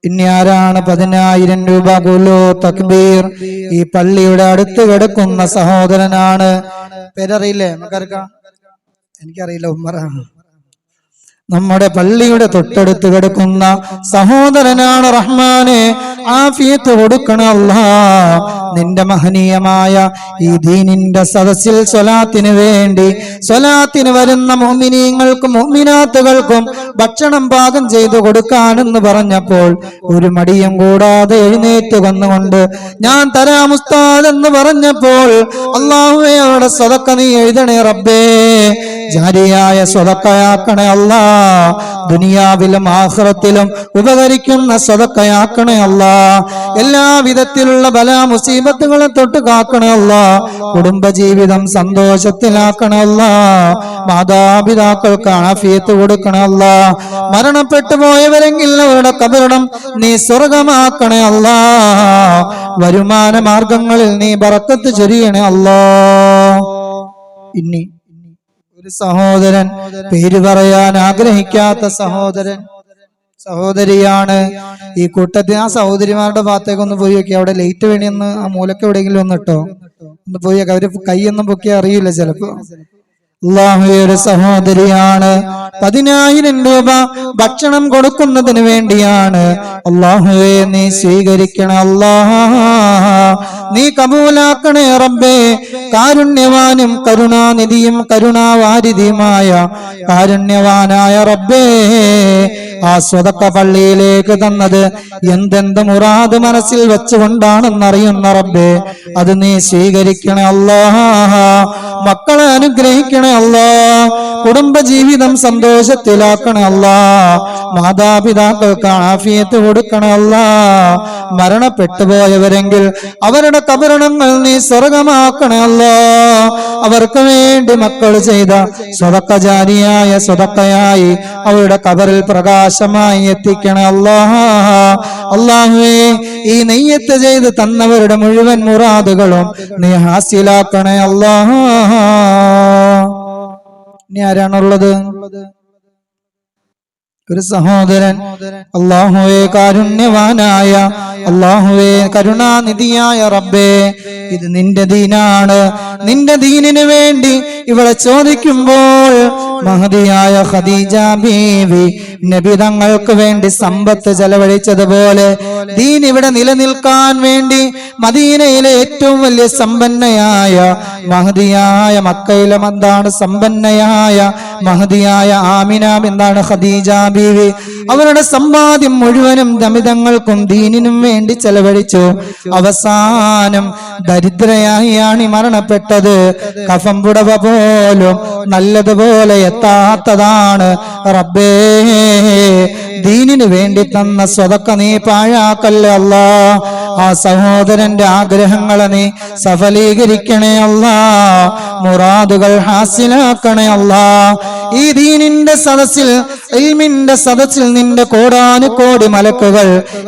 ഇനി ആരാണ് 10,000 രൂപ? ഗുലോ തക്ബീർ. ഈ പള്ളിയുടെ അടുത്ത് കിടക്കുന്ന സഹോദരനാണ്. പേരറിയില്ലേ? നമുക്കറിയാം, എനിക്കറിയില്ല, ഉമ്മറാണ്. നമ്മുടെ പള്ളിയുടെ തൊട്ടടുത്ത് കിടക്കുന്ന സഹോദരനാണ്. റഹ്മാനെ, ആഫിയത്ത് കൊടുക്കണം അല്ലാ. നിന്റെ മഹനീയമായ ഈ ദീനിന്റെ സദസ്സിൽ സ്വലാത്തിന് വേണ്ടി, സ്വലാത്തിന് വരുന്ന മുഅ്മിനീങ്ങൾക്കും മുഅ്മിനാത്തുകൾക്കും ഭക്ഷണം പാകം ചെയ്തു കൊടുക്കാനെന്ന് പറഞ്ഞപ്പോൾ ഒരു മടിയും കൂടാതെ എഴുന്നേറ്റ് വന്നുകൊണ്ട് ഞാൻ തരാം ഉസ്താദ് എന്ന് പറഞ്ഞപ്പോൾ, അല്ലാഹുവേ, അവരുടെ സ്വതക്ക നീ എഴുതണേ റബ്ബേ. ജാരിയായ സ്വതക്കയാക്കണേ അല്ലാ. ദുനിയാവിലും ആഖിറത്തിലും ഉപകരിക്കുന്ന സ്വതക്കയാക്കണേ അല്ലാ. എല്ലാ വിധത്തിലുള്ള ബലാ മുസീബത്തുകളെ തൊട്ട് കാക്കണേ അല്ലാ. കുടുംബജീവിതം സന്തോഷത്തിലാക്കണേ അല്ലാ. മാതാപിതാക്കൾക്ക് ആഫിയത്ത് കൊടുക്കണേ അല്ലാ. മരണപ്പെട്ടു പോയവരെങ്കിൽ അവരുടെ ഖബറിടം നീ സ്വർഗമാക്കണേ അല്ലാ. വരുമാന മാർഗങ്ങളിൽ നീ ബറക്കത്ത് ചൊരിയണേ അല്ലാ. ഇനി ഒരു സഹോദരൻ, പേര് പറയാൻ ആഗ്രഹിക്കാത്ത സഹോദരിയാണ്. ഈ കൂട്ടത്തിൽ ആ സഹോദരിമാരുടെ ഭാഗത്തേക്ക് ഒന്ന് പോയി നോക്കി. അവിടെ ലൈറ്റ് വേണിയെന്ന് ആ മൂലക്ക് എവിടെയെങ്കിലും ഒന്ന് ഇട്ടോ, ഒന്ന് പോയി നോക്കി. അവര് കൈയൊന്നും പൊക്കി അറിയില്ല ചിലപ്പോ. അല്ലാഹുവേ, ഒരു സഹോദരിയാണ്. 10,000 രൂപ ഭക്ഷണം കൊടുക്കുന്നതിന് വേണ്ടിയാണ്. അല്ലാഹുവേ, നീ സ്വീകരിക്കണേ അല്ലാ, നീ കബൂലാക്കണേ റബ്ബേ. കാരുണ്യവാനും കരുണാനിധിയും കരുണാവാരിധിയുമായ കാരുണ്യവാനായ റബ്ബേ, ആ സ്വതക്ക പള്ളിയിലേക്ക് തന്നത് എന്തെന്ത് മുറാദ് മനസ്സിൽ വെച്ചുകൊണ്ടാണെന്നറിയുന്ന റബ്ബേ, അത് നീ സ്വീകരിക്കണേ അല്ലാ. മക്കളെ അനുഗ്രഹിക്കണേ അല്ലാ. കുടുംബജീവിതം സന്തോഷത്തിലാക്കണേ അല്ലാ. മാതാപിതാക്കൾക്ക് ആഫിയത്ത് കൊടുക്കണേ അല്ലാ. മരണപ്പെട്ടു പോയവരെങ്കിൽ അവരുടെ ഖബറിടങ്ങൾ നീ സ്വർഗമാക്കണേ അല്ലാ. അവർക്ക് വേണ്ടി മക്കൾ ചെയ്ത സ്വതക്ക ജാരിയായ സ്വതക്കയായി അവരുടെ ഖബറിൽ പ്രകാശമായി എത്തിക്കണേ അല്ലാ. അല്ലാഹുവേ, ഈ നെയ്യത്ത് ചെയ്ത് തന്നവരുടെ മുഴുവൻ മുറാദുകളും നീ ഹാസിലാക്കണേ അല്ലാ. ഇനി ആരാണുള്ളത്? ഒരു സഹോദരൻ അല്ലാഹുവേ കാരുണ്യവാനായ അല്ലാഹുവേ കരുണാനിധിയായ റബ്ബേ, ഇത് നിന്റെ ദീനാണ്, നിന്റെ ദീനിനു വേണ്ടി ഇവിടെ ചോദിക്കുമ്പോൾ മഹദിയായ ഖദീജ ബീവി നബി തങ്ങൾക്ക് വേണ്ടി സമ്പത്ത് ചെലവഴിച്ചതുപോലെ ദീൻ ഇവിടെ നിലനിൽക്കാൻ വേണ്ടി മദീനയിലെ ഏറ്റവും വലിയ സമ്പന്നയായ മഹദിയായ മക്കയിലെ എന്താണ് സമ്പന്നയായ മഹദിയായ ആമിന എന്താണ് ഖദീജ ബീവി അവരുടെ സമ്പാദ്യം മുഴുവനും നബിതങ്ങൾക്കും ദീനിനും വേണ്ടി ചെലവഴിച്ചു. അവസാനം ദരിദ്രയായാണ് മരണപ്പെട്ടത്. കഫം പുടവ പോലും നല്ലതുപോലെ എത്താത്തതാണ്. റബ്ബേ, ദീനിനു വേണ്ടി തന്ന സ്വതക്ക നീ പാഴാക്കല്ലേ അല്ലാ. ആ സഹോദരന്റെ ആഗ്രഹങ്ങളെ നീ സഫലീകരിക്കണേ അല്ലാ, മുറാദുകൾ ഹാസിലാക്കണേ അല്ലാ. ഈ ദീനിന്റെ സദസ്സിൽ, ഇൽമിന്റെ സദസ്സിൽ നിന്റെ കോടാനുകോടി മലക്കുകൾ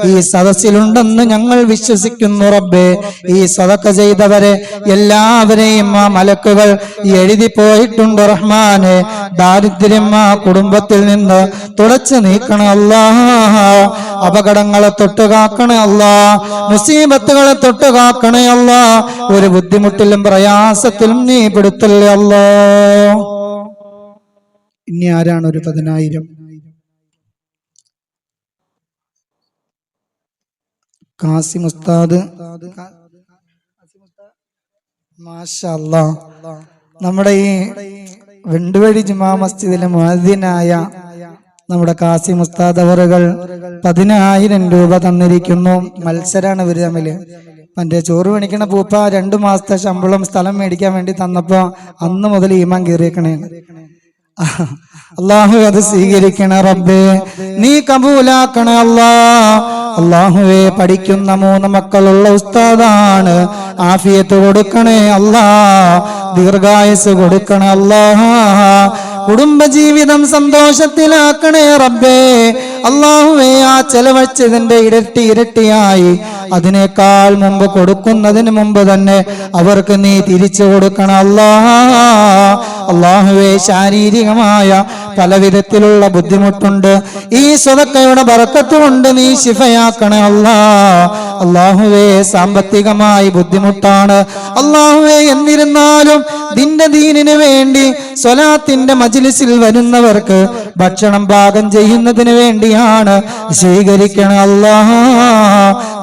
ഈ സദസ്സിലുണ്ടെന്ന് ഞങ്ങൾ വിശ്വസിക്കുന്നു റബ്ബേ. ഈ സദഖ ചെയ്തവരെ എല്ലാവരെയും ആ മലക്കുകൾ എഴുതി പോയിട്ടുണ്ട് റഹ്മാനെ. ദാരിദ്ര്യം ആ കുടുംബത്തിൽ നിന്ന് തുടച്ചു നീക്കണേ അല്ലാ. അപകടങ്ങളെ തൊട്ടുകാക്കണേ അല്ലാ, മുസീബത്തുകളെ തൊട്ടുകാക്കണേ അല്ലാ. ഒരു ബുദ്ധിമുട്ടിലും പ്രയാസത്തിലും നീ പെടുത്തല്ലേ അല്ലാ. ഇനി ആരാണ് ഒരു 10,000? കാസിം ഉസ്താദ്. മാഷാ അല്ലാഹ്. നമ്മുടെ ഈ വെണ്ടുവഴി ജുമാ മസ്ജിദിലെ മുഅദ്ദിനായ നമ്മുടെ കാസിം ഉസ്താദ് അവറുകൾ 10,000 രൂപ തന്നിരിക്കുന്നു. മത്സരാണ് ഇവര് തമ്മില്. എന്റെ ചോറ് പണിക്കണ പൂപ്പ 2 മാസത്തെ ശമ്പളം സ്ഥലം മേടിക്കാൻ വേണ്ടി തന്നപ്പോ അന്ന് മുതൽ ഈമാൻ കീറിയേക്കണേ. അല്ലാഹു അത് സ്വീകരിക്കണ റബ്ബേ, നീ കബൂലാക്കണ അല്ലാ. അല്ലാഹുവേ, പഠിക്കുന്ന 3 മക്കളുള്ള ഉസ്താദാണ്. ആഫിയത്ത് കൊടുക്കണേ അല്ലാ, ദീർഘായുസ് കൊടുക്കണേ അല്ലാ. കുടുംബജീവിതം സന്തോഷത്തിലാക്കണേ റബ്ബേ. അല്ലാഹുവേ, ആ ചെലവഴിച്ചതിന്റെ ഇരട്ടിയായി അതിനേക്കാൾ മുമ്പ് കൊടുക്കുന്നതിന് മുമ്പ് തന്നെ അവർക്ക് നീ തിരിച്ചു കൊടുക്കണം അല്ലാ. അല്ലാഹുവേ, ശാരീരികമായ പലവിധത്തിലുള്ള ബുദ്ധിമുട്ടുണ്ട്, ഈ സ്വതക്കയുടെ ബറക്കത്ത് കൊണ്ട് നീ ശിഫയാക്കണേ അല്ലാ. അല്ലാഹുവേ, സാമ്പത്തികമായി ബുദ്ധിമുട്ടാണ് അല്ലാഹുവേ. എന്നിരുന്നാലും നിന്റെ ദീനിന് വേണ്ടി സ്വലാത്തിന്റെ മജ്ലിസിൽ വരുന്നവർക്ക് ഭക്ഷണം പാകം ചെയ്യുന്നതിന് വേണ്ടിയാണ്. സ്വീകരിക്കണേ അല്ലാ,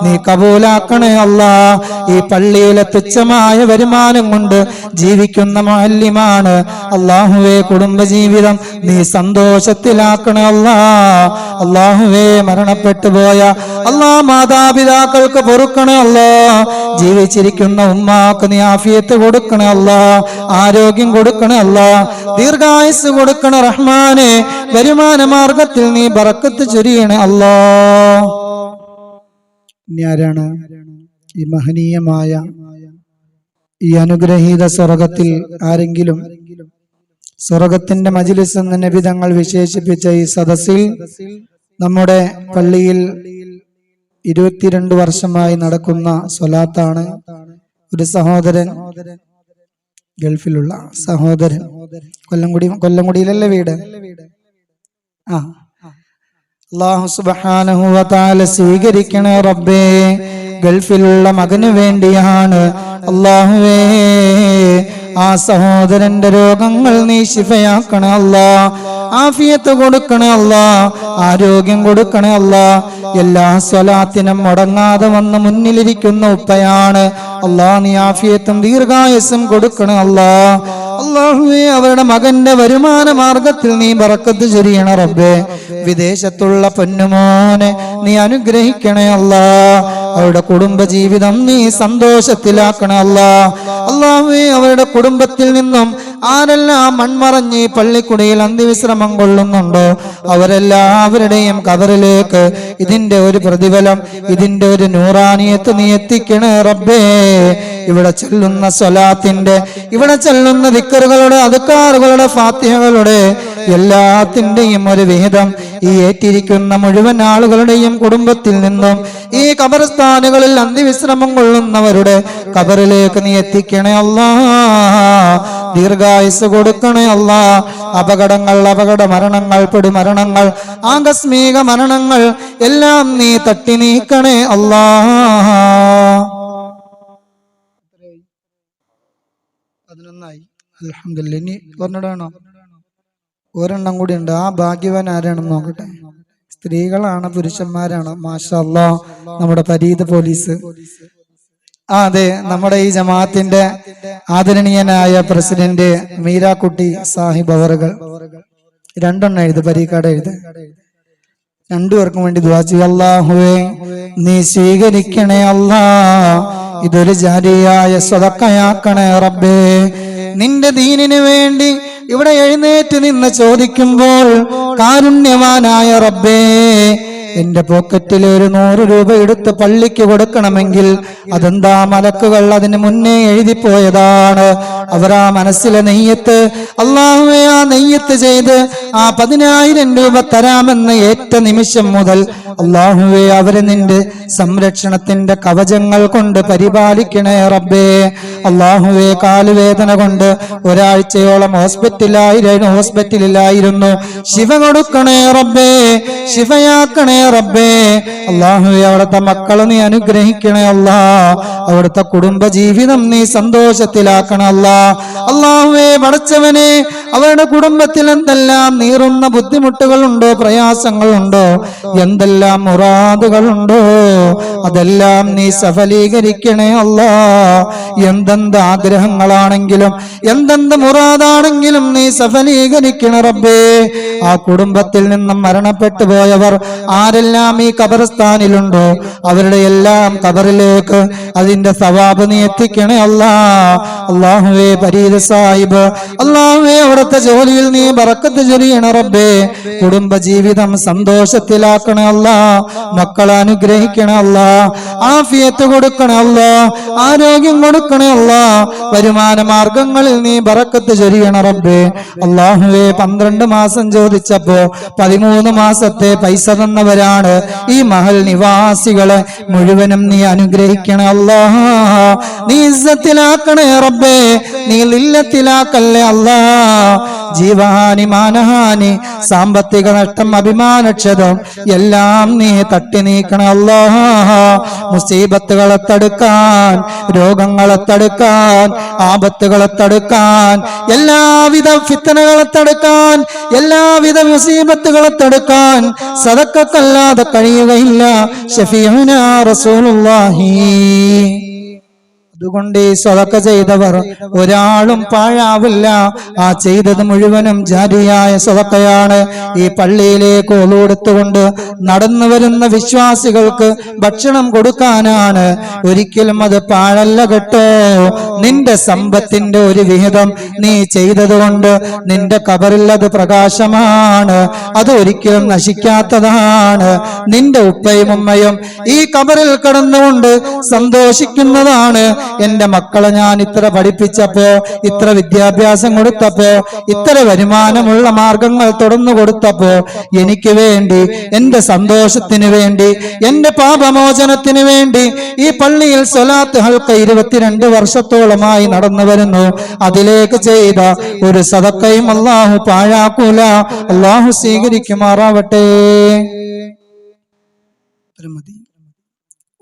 നീ കബൂലാക്കണേ അല്ലാ. ഈ പള്ളിയിലെ തുച്ഛമായ വരുമാനം കൊണ്ട് ജീവിക്കുന്ന മുഅല്ലിമാണ് അല്ലാഹുവേ. കുടുംബജീവിതം നീ സന്തോഷത്തിലാക്കണേ അല്ലാ. അല്ലാഹുവേ, മരണപ്പെട്ടു പോയ അല്ലാ മാതാപിതാക്കൾക്ക് പൊറുക്കണേ അല്ലാ. ജീവിച്ചിരിക്കുന്ന ഉമ്മാക്ക് നീ ആഫിയത്ത് കൊടുക്കണേ അല്ലാ, ആരോഗ്യം കൊടുക്കണേ അല്ലാ, ദീർഘായുസ് കൊടുക്കണേ റഹ്മാനെ. വരുമാന മാർഗത്തിൽ നീ ബറക്കത്ത് ചൊരിയണേ അല്ലാ. ഇനി ആരാണ് ഈ മഹനീയമായ ഈ അനുഗ്രഹീത സ്വർഗത്തിൽ ആരെങ്കിലും സ്വർഗത്തിന്റെ മജ്ലിസ് എന്ന നബി തങ്ങൾ വിശേഷിപ്പിച്ച ഈ സദസ്സിൽ നമ്മുടെ പള്ളിയിൽ 22 വർഷമായി നടക്കുന്ന സ്വലാത്താണ്. ഒരു സഹോദരൻ, ഗൾഫിലുള്ള സഹോദരൻ, കൊല്ലംകുടിയിലല്ലേ വീട്? അല്ലാഹു സുബ്ഹാനഹു വ തആല സ്വീകരിക്കണേ റബ്ബേ. ഗൾഫിലുള്ള മകന് വേണ്ടിയാണ് അല്ലാഹുവേ. ആ സഹോദരന്റെ രോഗങ്ങൾ നീ ശിഫയാക്കണേ അല്ലാ, ആഫിയത്ത് കൊടുക്കണേ അല്ലാ, ആരോഗ്യം കൊടുക്കണേ അല്ലാ. എല്ലാ സ്വലാത്തിനും മുടങ്ങാതെ വന്ന് മുന്നിലിരിക്കുന്ന ഉപ്പയാണ് അല്ലാ. നീ ആഫിയത്തും ദീർഘായുസ്സും കൊടുക്കണേ അല്ലാ. അല്ലാഹുവേ, അവരുടെ മകന്റെ വരുമാന മാർഗത്തിൽ നീ ബറക്കത്ത് ചൊരിയണേ റബ്ബേ. വിദേശത്തുള്ള പൊന്നുമോനെ നീ അനുഗ്രഹിക്കണേ അല്ലാ. അവരുടെ കുടുംബജീവിതം നീ സന്തോഷത്തിലാക്കണേ അല്ലാ. അല്ലാഹുവേ, അവരുടെ കുടുംബത്തിൽ നിന്നും ആരെല്ലാം മൺമറഞ്ഞ് പള്ളിക്കുടിയിൽ അന്ത്യവിശ്രമം കൊള്ളുന്നുണ്ടോ അവരെല്ലാവരുടെയും ഖബറിലേക്ക് ഇതിന്റെ ഒരു പ്രതിഫലം, ഇതിന്റെ ഒരു നൂറാനിയത്ത് നീ എത്തിക്കണേ റബ്ബേ. ഇവിടെ ചൊല്ലുന്ന സ്വലാത്തിന്റെ, ഇവിടെ ചൊല്ലുന്ന ദിക്റുകളുടെ, അദ്കാറുകളുടെ, ഫാത്തിഹകളുടെ എല്ലാത്തിന്റെയും ഒരു വിഹിതം ഈ ഏറ്റിരിക്കുന്ന മുഴുവൻ ആളുകളുടെയും കുടുംബത്തിൽ നിന്നും ഈ ഖബർസ്ഥാനുകളിൽ അന്ത്യവിശ്രമം കൊള്ളുന്നവരുടെ ഖബറിലേക്ക് നീ എത്തിക്കണേ അല്ലാ. ദീർഘായുസ് കൊടുക്കണേ അല്ലാ. അപകട മരണങ്ങൾ, പെടുമരണങ്ങൾ, ആകസ്മിക മരണങ്ങൾ എല്ലാം നീ തട്ടി നീക്കണേ അല്ലാ. അൽഹംദുലില്ലാഹ്. ഇനി ഒരെണ്ണമാണോ? ഒരെണ്ണം കൂടി ഉണ്ട്. ആ ഭാഗ്യവാൻ ആരാണെന്ന് നോക്കട്ടെ. സ്ത്രീകളാണ് പുരുഷന്മാരാണ്? മാഷാ അല്ലാഹ്. നമ്മുടെ പരീത് പോലീസ്. അതെ, നമ്മുടെ ഈ ജമാഅത്തിന്റെ ആദരണീയനായ പ്രസിഡന്റ് മീരാക്കുട്ടി സാഹിബ് അവറുകൾ. രണ്ടെണ്ണം എഴുത്, പരീക്കാട് എഴുത്. രണ്ടുപേർക്കും വേണ്ടി ദുആ ചെയ്യ. അല്ലാഹുവേ നീ സ്വീകരിക്കണേ അല്ലാ. ഇതൊരു ജാരിയായ സ്വതക്കയാക്കണേ റബ്ബേ. നിന്റെ ദീനിന് വേണ്ടി ഇവിടെ എഴുന്നേറ്റ് നിന്ന് ചോദിക്കുമ്പോൾ കാരുണ്യവാനായ റബ്ബേ, എന്റെ പോക്കറ്റിൽ ഒരു 100 രൂപ എടുത്ത് പള്ളിക്ക് കൊടുക്കണമെങ്കിൽ അതെന്താ മലക്കുകൾ അതിന് മുന്നേ എഴുതിപ്പോയതാണ്. അവർ ആ മനസ്സിലെ നെയ്യത്ത്, അല്ലാഹുവേ ആ നെയ്യത്ത് ചെയ്ത് ആ 10,000 രൂപ തരാമെന്ന് ഏറ്റ നിമിഷം മുതൽ അല്ലാഹുവേ അവരെ നിന്റെ സംരക്ഷണത്തിന്റെ കവചങ്ങൾ കൊണ്ട് പരിപാലിക്കണേ റബ്ബേ. അല്ലാഹുവേ കാലുവേദന കൊണ്ട് ഒരാഴ്ചയോളം ഹോസ്പിറ്റലിലായിരുന്നു. ശിഫ കൊടുക്കണേ റബ്ബേ, ശിഫയാക്കണേ റബ്ബേ. അല്ലാഹുവേ അവിടുത്തെ മക്കളെ നീ അനുഗ്രഹിക്കണേ അല്ലാ. അവിടുത്തെ കുടുംബ ജീവിതം നീ സന്തോഷത്തിലാക്കണേ അല്ലാ. അല്ലാഹുവേ പടച്ചവനെ, അവരുടെ കുടുംബത്തിൽ എന്തെല്ലാം നീറുന്ന ബുദ്ധിമുട്ടുകളുണ്ടോ, പ്രയാസങ്ങളുണ്ടോ, എന്തെല്ലാം മുറാദുകളുണ്ടോ, അതെല്ലാം നീ സഫലീകരിക്കണേ അല്ലാ. എന്തെന്ത് ആഗ്രഹങ്ങളാണെങ്കിലും എന്തെന്ത് മുറാദാണെങ്കിലും നീ സഫലീകരിക്കണേ റബ്ബേ. ആ കുടുംബത്തിൽ നിന്നും മരണപ്പെട്ടു പോയവർ ആരെല്ലാം ഈ ഖബർസ്ഥാനിലുണ്ടോ അവരുടെ എല്ലാം ഖബറിലേക്ക് അതിന്റെ സവാബ് നീ എത്തിക്കണേ അല്ലാ. അല്ലാഹുവേ പരീദ് സാഹിബ്, അല്ലാഹുവേ അവിടുത്തെ ജോലിയിൽ നീ ബറക്കത്ത് ചൊരിയണേ റബ്ബേ. കുടുംബ ജീവിതം സന്തോഷത്തിലാക്കണേ അല്ലാ. മക്കളെ അനുഗ്രഹിക്കണേ അല്ലാ. ആഫിയത്ത് കൊടുക്കണേ അല്ലാ. ആരോഗ്യം കൊടുക്കണേ അല്ലാ. വരുമാന മാർഗങ്ങളിൽ നീ ബറക്കത്ത് ചൊരിയണേ റബ്ബേ. അല്ലാഹുവേ 12 മാസം ചോദിച്ചപ്പോ 13 മാസത്തെ പൈസ തന്നവരാണ് ഈ മഹൽ നിവാസികളെ മുഴുവനും നീ അനുഗ്രഹിക്കണേ അല്ലാ. നീ ഇസ്സത്തിലാക്കണേ റബ്ബേ, നീ ലില്ലത്തിലാക്കല്ലേ അല്ലാ. ജീവഹാനി, മാനഹാനി, സാമ്പത്തിക നഷ്ടം, അഭിമാനക്ഷതം എല്ലാം നീ തട്ടി നീക്കണേ അല്ലാ. മുസീബത്തുകളെ തടുക്കാൻ, രോഗങ്ങളെ തടുക്കാൻ, ആപത്തുകളെ തടുക്കാൻ, എല്ലാവിധ ഫിത്തനകളെ തടുക്കാൻ, എല്ലാവിധ മുസീബത്തുകളെ തടുക്കാൻ സദഖക്കല്ലാതെ കഴിയുകയില്ല. ശഫീഉനാ റസൂലുള്ളാഹി. അതുകൊണ്ട് ഈ സ്വതക്ക ചെയ്തവർ ഒരാളും പാഴാവില്ല. ആ ചെയ്തത് മുഴുവനും ജാരിയായ സ്വതക്കയാണ്. ഈ പള്ളിയിലേക്ക് ഒളുവെടുത്തുകൊണ്ട് നടന്നു വരുന്ന വിശ്വാസികൾക്ക് ഭക്ഷണം കൊടുക്കാനാണ്. ഒരിക്കലും അത് പാഴല്ല കേട്ടോ. നിന്റെ സമ്പത്തിന്റെ ഒരു വിഹിതം നീ ചെയ്തതുകൊണ്ട് നിന്റെ ഖബറിൽ അത് പ്രകാശമാണ്. അത് ഒരിക്കലും നശിക്കാത്തതാണ്. നിന്റെ ഉപ്പയും ഉമ്മയും ഈ ഖബറിൽ കടന്നുകൊണ്ട് സന്തോഷിക്കുന്നതാണ്. എന്റെ മക്കളെ ഞാൻ ഇത്ര പഠിപ്പിച്ചപ്പോ, ഇത്ര വിദ്യാഭ്യാസം കൊടുത്തപ്പോ, ഇത്ര വരുമാനമുള്ള മാർഗങ്ങൾ തുറന്നു കൊടുത്തപ്പോ എനിക്ക് വേണ്ടി, എന്റെ സന്തോഷത്തിന് വേണ്ടി, എന്റെ പാപമോചനത്തിന് വേണ്ടി ഈ പള്ളിയിൽ സ്വലാത്ത് ഹൽക്ക 22 വർഷത്തോളമായി നടന്നു വരുന്നു. അതിലേക്ക് ചെയ്ത ഒരു സദക്കയും അല്ലാഹു പാഴാക്കൂല. അല്ലാഹു സ്വീകരിക്കുമാറാവട്ടെ.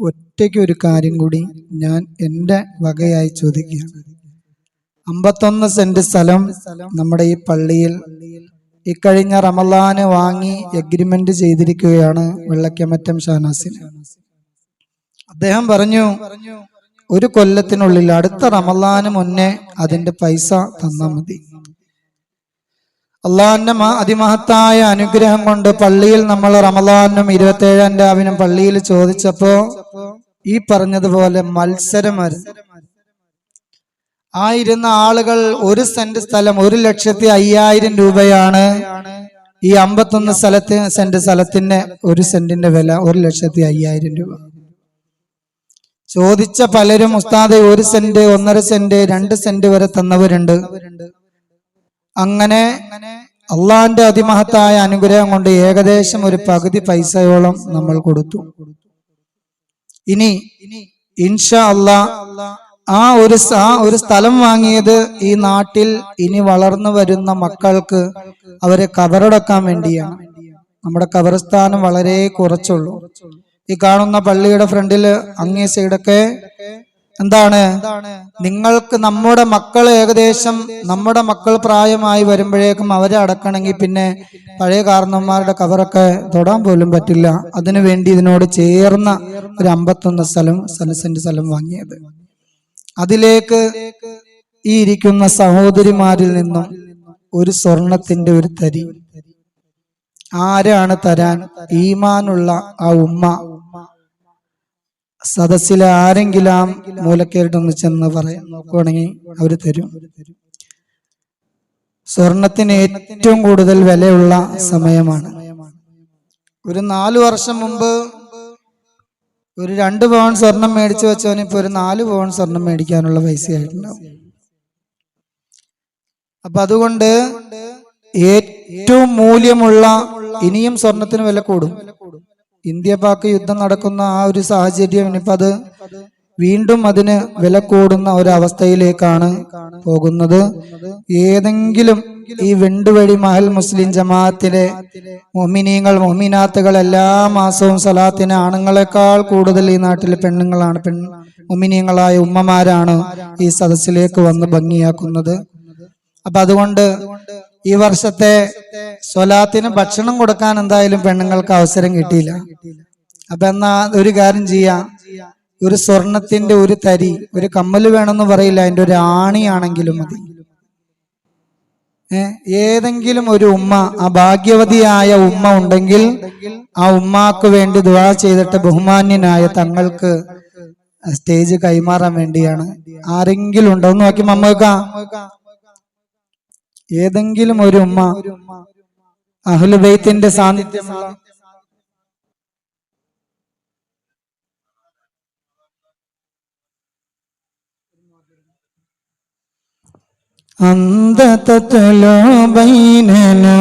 ഒറ്റയ്ക്ക് ഒരു കാര്യം കൂടി ഞാൻ എൻ്റെ വകയായി ചോദിക്കുകയാണ്. 51 സെന്റ് സ്ഥലം നമ്മുടെ ഈ പള്ളിയിൽ ഇക്കഴിഞ്ഞ റമളാന് വാങ്ങി എഗ്രിമെന്റ് ചെയ്തിരിക്കുകയാണ് വെള്ളക്കമറ്റം ഷാനാസിന്. അദ്ദേഹം പറഞ്ഞു, ഒരു കൊല്ലത്തിനുള്ളിൽ അടുത്ത റമളാന് മുന്നേ അതിന്റെ പൈസ തന്നാൽ മതി. അള്ളാഹിന്റെ അതിമഹത്തായ അനുഗ്രഹം കൊണ്ട് പള്ളിയിൽ നമ്മൾ റമളാനും 27-ാം രാവിനും പള്ളിയിൽ ചോദിച്ചപ്പോ ഈ പറഞ്ഞതുപോലെ മത്സരമായിരുന്നു. ആയിരുന്ന ആളുകൾ 1 സെന്റ് സ്ഥലം 1,05,000 രൂപയാണ്. ഈ 51 സെന്റ് സ്ഥലത്തിന് 1 സെന്റിന്റെ വില 1,05,000 രൂപ. ചോദിച്ച പലരും ഉസ്താദെ 1 സെന്റ്, 1.5 സെന്റ്, 2 സെന്റ് വരെ തന്നവരുണ്ട്. അങ്ങനെ അള്ളാഹിന്റെ അതിമഹത്തായ അനുഗ്രഹം കൊണ്ട് ഏകദേശം ഒരു പകുതി പൈസയോളം നമ്മൾ കൊടുത്തു. ഇനി ഇൻഷാ അല്ലാഹ് ആ ഒരു സ്ഥലം വാങ്ങിയത് ഈ നാട്ടിൽ ഇനി വളർന്നു വരുന്ന മക്കൾക്ക് അവരെ കബറടക്കാൻ വേണ്ടിയാണ്. നമ്മുടെ കബർസ്ഥാനം വളരെ കുറച്ചുള്ളൂ. ഈ കാണുന്ന പള്ളിയുടെ ഫ്രണ്ടില് അങ്ങേ സൈഡൊക്കെ എന്താണ്, നിങ്ങൾക്ക് നമ്മുടെ മക്കൾ ഏകദേശം നമ്മുടെ മക്കൾ പ്രായമായി വരുമ്പോഴേക്കും അവരെ അടക്കണമെങ്കിൽ പിന്നെ പഴയ കാരണവന്മാരുടെ കബറൊക്കെ തൊടാൻ പോലും പറ്റില്ല. അതിനു വേണ്ടി ഇതിനോട് ചേർന്ന ഒരു 51 സെന്റ് സ്ഥലം വാങ്ങിയത്. അതിലേക്ക് ഈ ഇരിക്കുന്ന സഹോദരിമാരിൽ നിന്നും ഒരു സ്വർണത്തിന്റെ ഒരു തരി ആരാണ് തരാൻ? ഈമാനുള്ള ആ ഉമ്മ. സദസ്സിലെ ആരെങ്കിലും മൂലക്കേറിട്ടൊന്ന് ചെന്ന് പറയാൻ നോക്കുവാണെങ്കിൽ അവര് തരും. സ്വർണത്തിന് ഏറ്റവും കൂടുതൽ വിലയുള്ള സമയമാണ്. ഒരു 4 വർഷം മുമ്പ് ഒരു 2 പവൻ സ്വർണം മേടിച്ചു വെച്ചവന് ഇപ്പൊ ഒരു 4 പവൻ സ്വർണം മേടിക്കാനുള്ള പൈസ ആയിട്ടുണ്ടാവും. അപ്പൊ അതുകൊണ്ട് ഏറ്റവും മൂല്യമുള്ള, ഇനിയും സ്വർണത്തിന് വില കൂടും. ഇന്ത്യ പാക് യുദ്ധം നടക്കുന്ന ആ ഒരു സാഹചര്യം ഇനിയിപ്പോ അത് വീണ്ടും അതിന് വില കൂടുന്ന ഒരവസ്ഥയിലേക്കാണ് പോകുന്നത്. ഏതെങ്കിലും ഈ വെണ്ടുവഴി മഹൽ മുസ്ലിം ജമാഅത്തിലെ മുഅ്മിനീങ്ങൾ മുഅ്മിനാത്തുകൾ എല്ലാ മാസവും സലാത്തിന് ആണുങ്ങളെക്കാൾ കൂടുതൽ ഈ നാട്ടിലെ പെണ്ണുങ്ങളാണ്, മുഅ്മിനീങ്ങളായ ഉമ്മമാരാണ് ഈ സദസ്സിലേക്ക് വന്ന് ഭംഗിയാക്കുന്നത്. അപ്പൊ അതുകൊണ്ട് ഈ വർഷത്തെ സ്വലാത്തിന് ഭക്ഷണം കൊടുക്കാൻ എന്തായാലും പെണ്ണുങ്ങൾക്ക് അവസരം കിട്ടിയില്ല. അപ്പൊ എന്നാ ഒരു കാര്യം ചെയ്യാം, ഒരു സ്വർണത്തിന്റെ ഒരു തരി, ഒരു കമ്മല് വേണമെന്ന് പറയില്ല, അതിന്റെ ഒരു ആണിയാണെങ്കിലും മതി. ഏതെങ്കിലും ഒരു ഉമ്മ, ആ ഭാഗ്യവതിയായ ഉമ്മ ഉണ്ടെങ്കിൽ ആ ഉമ്മാക്ക് വേണ്ടി ദുആ ചെയ്തിട്ട് ബഹുമാന്യനായ തങ്ങൾക്ക് സ്റ്റേജ് കൈമാറാൻ വേണ്ടിയാണ്. ആരെങ്കിലും ഉണ്ടോ എന്ന് നോക്കി മമ്മക്ക. ഏതെങ്കിലും ഒരു ഉമ്മ അഹ്ലുൽ ബൈത്തിന്റെ സാന്നിധ്യമുള്ള അന്തതലോ ബൈനനാ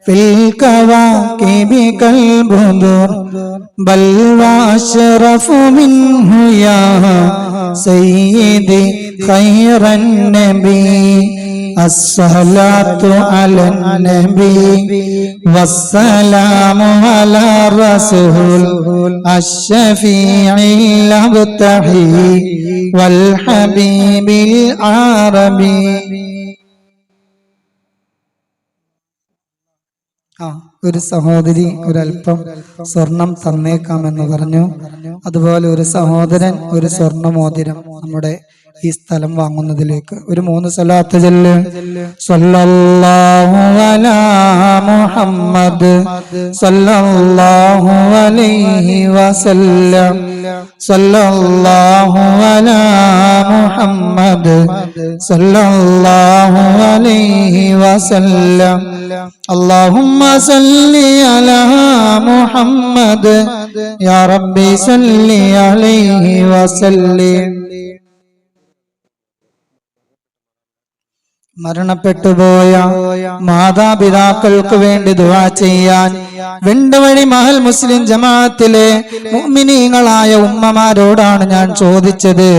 ഫിൽ കവാകിബി കൽബുദുർ ബൽ വഅശ്റഫു മിൻഹു യാ സയ്യിദി ഖൈറൻ നബി അസ്സലാത്തു അലൻ നബി വസ്സലാമു അലാ റസൂൽ അശ്ശഫീഇൽ അബ്തഹി വൽ ഹബീബിൽ ആറബി. ഒരു സഹോദരി ഒരല്പം സ്വർണം തന്നേക്കാമെന്ന് പറഞ്ഞു. അതുപോലെ ഒരു സഹോദരൻ ഒരു സ്വർണ്ണമോതിരം നമ്മുടെ ഈ സ്ഥലം വാങ്ങുന്നതിലേക്ക് ഒരു 3 സ്വലാത്ത് ചൊല്ല്. സ്വല്ലല്ലാഹു അലാ മുഹമ്മദ് സ്വല്ലല്ലാഹു അലൈഹി വസല്ലം സ്വല്ലല്ലാഹു അലാ മുഹമ്മദ് സ്വല്ലല്ലാഹു അലൈഹി വസല്ലം അല്ലാഹുമ്മ സല്ലി അലാ മുഹമ്മദ് യാ റബ്ബി സല്ലി അലൈഹി വസല്ലം. മരണപ്പെട്ടുപോയ മാതാപിതാക്കൾക്ക് വേണ്ടി ദുആ ചെയ്യാൻ വെണ്ടുവഴി മഹൽ മുസ്ലിം ജമാഅത്തിലെ മുഅ്മിനീങ്ങളായ ഉമ്മമാരോടാണ് ഞാൻ ചോദിച്ചത്.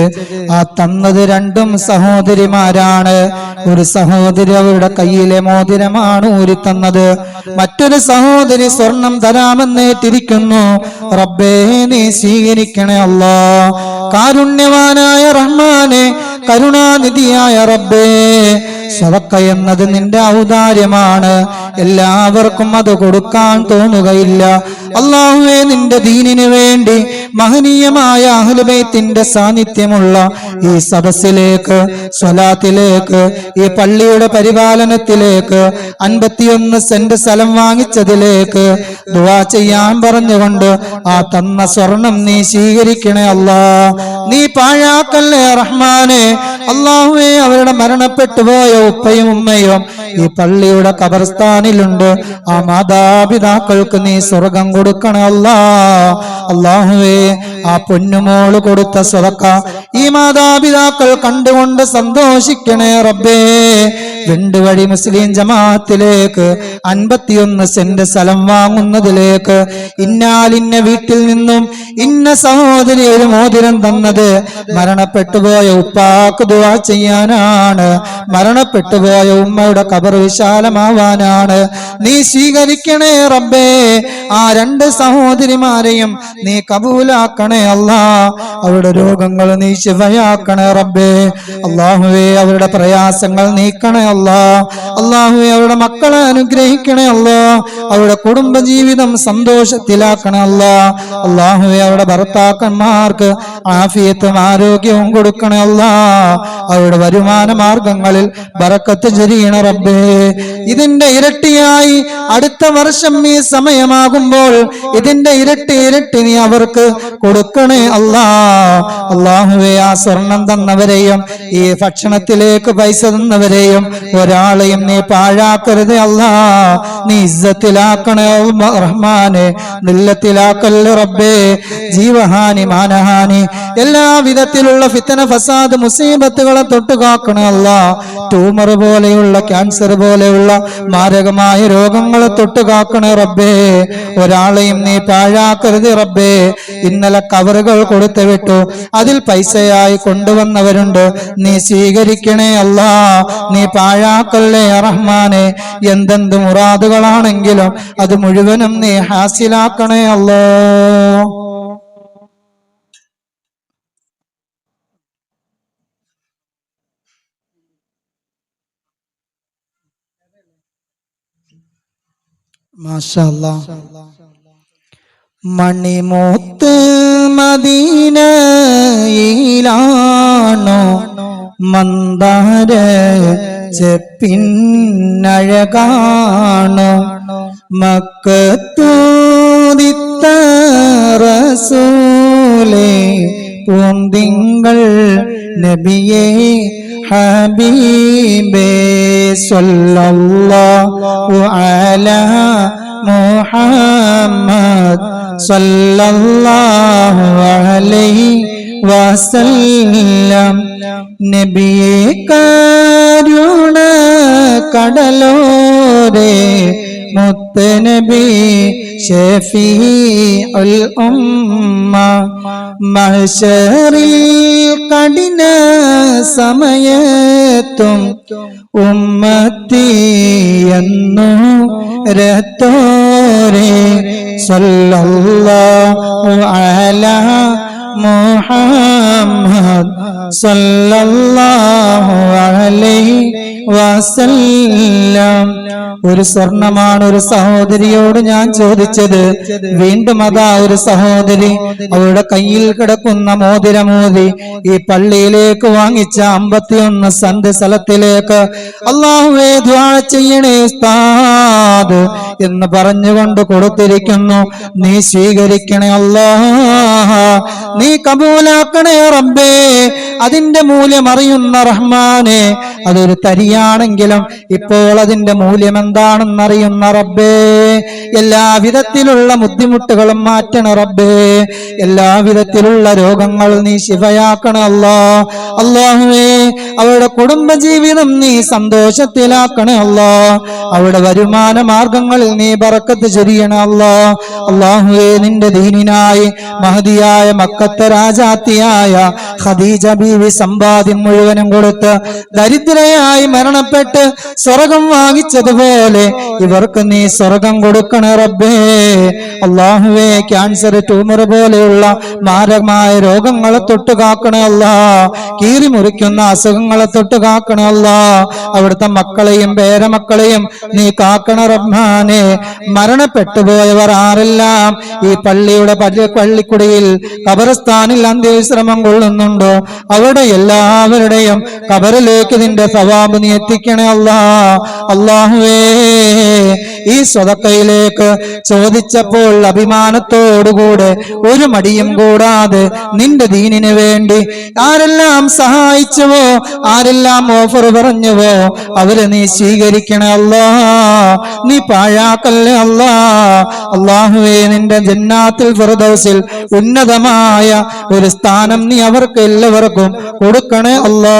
ആ തന്നത് 2 സഹോദരിമാരാണ്. ഒരു സഹോദരി അവരുടെ കയ്യിലെ മോതിരമാണ് ഊരി തന്നത്. മറ്റൊരു സഹോദരി സ്വർണം തരാമെന്നേറ്റിരിക്കുന്നു. റബ്ബേ നീ സ്വീകരിക്കണേ അല്ലാ. കാരുണ്യവാനായ റഹ്മാനെ, കരുണാനിധിയായ റബ്ബേ, സദഖ എന്നത് നിന്റെ ഔദാര്യമാണ്. എല്ലാവർക്കും അത് കൊടുക്കാൻ തോന്നുകയില്ല. അല്ലാഹുവേ, നിന്റെ ദീനിനു വേണ്ടി മഹനീയമായ അഹ്ലുൽ ബൈത്തിന്റെ സാന്നിധ്യമുള്ള ഈ സദസ്സിലേക്ക്, സ്വലാത്തിലേക്ക്, ഈ പള്ളിയുടെ പരിപാലനത്തിലേക്ക്, 51 സെന്റ് സ്ഥലം വാങ്ങിച്ചതിലേക്ക് ദുആ ചെയ്യാൻ പറഞ്ഞുകൊണ്ട് ആ തന്ന സ്വർണം നീ സ്വീകരിക്കണേ അല്ലാ. നീ പാഴാക്കല്ലേ റഹ്മാനെ. അല്ലാഹുവേ, അവരുടെ മരണപ്പെട്ടു പോയ ഉപ്പയും ഉമ്മയും ഈ പള്ളിയുടെ ഖബർസ്ഥാനിലുണ്ട്. ആ മാതാപിതാക്കൾക്ക് നീ സ്വർഗം കൊടുക്കണേ അല്ലാ. അല്ലാഹുവേ, ആ പൊന്നുമോള് കൊടുത്ത സ്വതക്ക ഈ മാതാപിതാക്കൾ കണ്ടുകൊണ്ട് സന്തോഷിക്കണേ റബ്ബേ. വെണ്ടുവഴി മുസ്ലിം ജമാഅത്തിലേക്ക് 51 സെന്റ് സ്ഥലം വാങ്ങുന്നതിലേക്ക് ഇന്നാലിന്ന വീട്ടിൽ നിന്നും ഇന്ന സഹോദരി ഒരു മോതിരം തന്നത് മരണപ്പെട്ടുപോയ ഉപ്പാക്ക് ദുആ ചെയ്യാനാണ്, മരണപ്പെട്ടുപോയ ഉമ്മയുടെ ഖബർ വിശാലമാവാനാണ്. നീ സ്വീകരിക്കണേ റബ്ബേ. ആ 2 സഹോദരിമാരെയും നീ കബൂലാക്കണേ അല്ലാ. അവരുടെ രോഗങ്ങൾ നീ ശിഫയാക്കണേ റബ്ബേ. അല്ലാഹുവേ അവരുടെ പ്രയാസങ്ങൾ നീക്കണേ അല്ലാ. അല്ലാഹുവേ അവരുടെ മക്കളെ അനുഗ്രഹിക്കണേ അല്ലാ. അവരുടെ കുടുംബജീവിതം സന്തോഷത്തിലാക്കണേ അല്ലാ. അല്ലാഹുവേ അവരുടെ ഭർത്താക്കന്മാർക്ക് ആഫിയത്തും ആരോഗ്യവും കൊടുക്കണേ അല്ലാ. അവരുടെ വരുമാന മാർഗങ്ങളിൽ ബറക്കത്ത് ചൊരിയണ റബ്ബേ. ഇതിന്റെ ഇരട്ടിയായി അടുത്ത വർഷം ഈ സമയമാകുമ്പോൾ ഇതിന്റെ ഇരട്ടി നീ അവർക്ക് കൊടുക്കണേ അല്ലാ. അല്ലാഹുവേ ആ സ്വർണം തന്നവരെയും ഈ ഭക്ഷണത്തിലേക്ക് പൈസ തന്നവരെയും ഒരാളെയും നീ പാഴാക്കരുത് അല്ലാ. നീ ഇസ്സത്തിലാക്കണേ റഹ്മാനെ, നില്ലത്തിലാക്കല്ലേ റബ്ബേ. ജീവഹാനി മാനഹാനി എല്ലാ വിധത്തിലുള്ള ഫിത്തന ഫസാദ് മുസീബത്തുകളെ തൊട്ടുകാക്കണേ അല്ലാ. ട്യൂമർ പോലെയുള്ള ക്യാൻസർ പോലെയുള്ള മാരകമായ രോഗങ്ങളെ തൊട്ടുകാക്കണേ റബ്ബേ. ഒരാളെയും നീ പാഴാക്കരുത് റബ്ബേ. ഇന്നലെ കവറുകൾ കൊടുത്തു വിട്ടു, അതിൽ പൈസയായി കൊണ്ടുവന്നവരുണ്ട്, നീ സ്വീകരിക്കണേ അല്ലാ. നീ പാഴാക്കല്ലേ റഹ്മാനെ. എന്തെന്ത് മുറാദുകളാണെങ്കിലും അത് മുഴുവനും നീ ഹാസിലാക്കണേ അല്ലാ. മാഷാ അല്ലാഹ്. മണിമൂത്ത് മദീനയിലാണോ മന്ദാര ചെപ്പിന്നഴകാണോ മക്കത്തൂദിത്ത റസൂലേ പൂന്തിങ്കൾ നബിയേ ഹബീബേ സല്ലല്ലാഹു അലാ മുഹമ്മദ് സല്ലല്ലാഹു അലൈഹി വസല്ലം. നബിയേ കരുണ കടലോരേ മുത്തനബി ഷഫീഉൽ ഉമ്മ. മഹ്ശറിൽ കഠിന സമയത്തും ഉമ്മത്തി എന്നു രത്തോരേ സല്ലല്ലാഹു അലാ മുഹമ്മദ് സല്ലല്ലാഹു അലൈഹി വസല്ലം. ഒരു സ്വർണമാണ് ഒരു സഹോദരിയോട് ഞാൻ ചോദിച്ചത്. വീണ്ടും അതാ ഒരു സഹോദരി അവരുടെ കയ്യിൽ കിടക്കുന്ന മോതിരമോതി ഈ പള്ളിയിലേക്ക് വാങ്ങിച്ച 51 സെന്റ് സ്ഥലത്തിലേക്ക് അല്ലാഹുവേ ദുആ ചെയ്യണേ ഉസ്താദ് എന്ന് പറഞ്ഞുകൊണ്ട് കൊടുത്തിരിക്കുന്നു. നീ സ്വീകരിക്കണേ അല്ലാഹ്, നീ കബൂലാക്കണേ റബ്ബേ. അതിന്റെ മൂല്യം അറിയുന്ന റഹ്മാനെ, അതൊരു തരിയാണെങ്കിലും ഇപ്പോൾ അതിന്റെ മൂല്യം എന്താണെന്നറിയുന്ന റബ്ബേ. എല്ലാവിധത്തിലുള്ള ബുദ്ധിമുട്ടുകളും മാറ്റണ റബ്ബേ. എല്ലാവിധത്തിലുള്ള രോഗങ്ങൾ നീ ശിഫയാക്കണ അല്ലാ. അല്ലാഹുവേ അവരുടെ കുടുംബജീവിതം നീ സന്തോഷത്തിലാക്കണ അല്ലാ. അവരുടെ വരുമാന മാർഗങ്ങളിൽ നീ ബറക്കത്ത് ചൊരിയണ അല്ലാ. അല്ലാഹുവേ നിന്റെ ദീനിനായി മഹദിയായ മക്കത്തെ രാജാത്തിയായ ഖദീജ ബീവി സമ്പാദ്യം മുഴുവനും കൊടുത്ത് ദരിദ്രയായി മരണപ്പെട്ട് സ്വർഗം വാങ്ങിച്ചതുപോലെ ഇവർക്ക് നീ സ്വർഗം കൊടുക്കണേ റബ്ബേ. അല്ലാഹുവേ ക്യാൻസർ ട്യൂമർ പോലെയുള്ള മാരകമായ രോഗങ്ങളെ തൊട്ട് കാക്കണേ അല്ലാ. കീറി മുറിക്കുന്ന അസുഖങ്ങളെ തൊട്ട് കാക്കണേ അല്ലാ. അവിടുത്തെ മക്കളെയും പേരമക്കളെയും നീ കാക്കണ റഹ്മാനെ. മരണപ്പെട്ടു പോയവർ ആരെല്ലാം ഈ പള്ളിയുടെ പള്ളിക്കുടിയിൽ ഖബർസ്ഥാനിൽ അന്ത്യവിശ്രമം കൊള്ളുന്നുണ്ടോ അവിടെ എല്ലാവരുടെയും ഖബറിലേക്ക് നിന്റെ സവാബ് നീ എത്തിക്കണേ അല്ലാ. അല്ലാഹുവേ ഈ സ്വതക്കയിലേക്ക് ചോദിച്ചപ്പോൾ അഭിമാനത്തോടുകൂടെ ഒരു മടിയും കൂടാതെ നിന്റെ ദീനിന് വേണ്ടി ആരെല്ലാം സഹായിച്ചുവോ, ആരെല്ലാം ഓഫർ പറഞ്ഞുവോ അവരെ നീ സ്വീകരിക്കണേ അല്ലാ. നീ പാഴാക്കല്ലേ അല്ലാ. അല്ലാഹുവേ നിന്റെ ജന്നാത്തുൽ ഫിർദൗസിൽ ഉന്നതമായ ഒരു സ്ഥാനം നീ അവർക്ക് എല്ലാവർക്കും കൊടുക്കണേ അല്ലാ.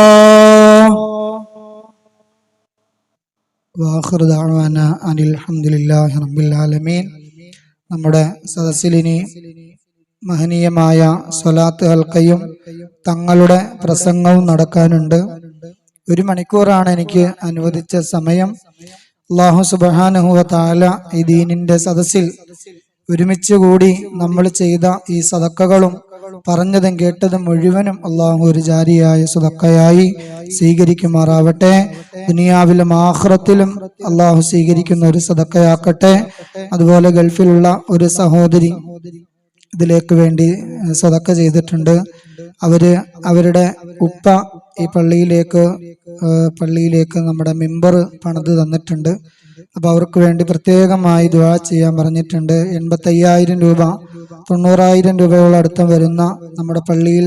വാഖിറു ദഅവാന അനിൽ ഹംദുലില്ലാഹി റബ്ബിൽ ആലമീൻ. നമ്മുടെ സദസ്സിലിനി മഹനീയമായ സ്വലാത്ത് ഹൽക്കയും തങ്ങളുടെ പ്രസംഗവും നടക്കാനുണ്ട്. 1 മണിക്കൂറാണ് എനിക്ക് അനുവദിച്ച സമയം. അല്ലാഹു സുബ്ഹാനഹു വ തആല ഈ ദീനിന്റെ സദസ്സിൽ ഒരുമിച്ച് കൂടി നമ്മൾ ചെയ്ത ഈ സദക്കകളും പറഞ്ഞതും കേട്ടതും മുഴുവനും അല്ലാഹു ഒരു ജാരിയായ സദക്കയായി സ്വീകരിക്കുമാറാവട്ടെ. ദുനിയാവിലും ആഖിറത്തിലും അല്ലാഹു സ്വീകരിക്കുന്ന ഒരു സദക്കയാക്കട്ടെ. അതുപോലെ ഗൾഫിലുള്ള ഒരു സഹോദരി ഇതിലേക്ക് വേണ്ടി സദക്ക ചെയ്തിട്ടുണ്ട്. അവരുടെ ഉപ്പ ഈ പള്ളിയിലേക്ക് നമ്മുടെ മിമ്പർ പണിത് തന്നിട്ടുണ്ട്. അപ്പൊ അവർക്ക് വേണ്ടി പ്രത്യേകമായി ദുആ ചെയ്യാൻ പറഞ്ഞിട്ടുണ്ട്. 85,000 രൂപ 90,000 രൂപയോളം അടുത്ത് വരുന്ന നമ്മുടെ പള്ളിയിൽ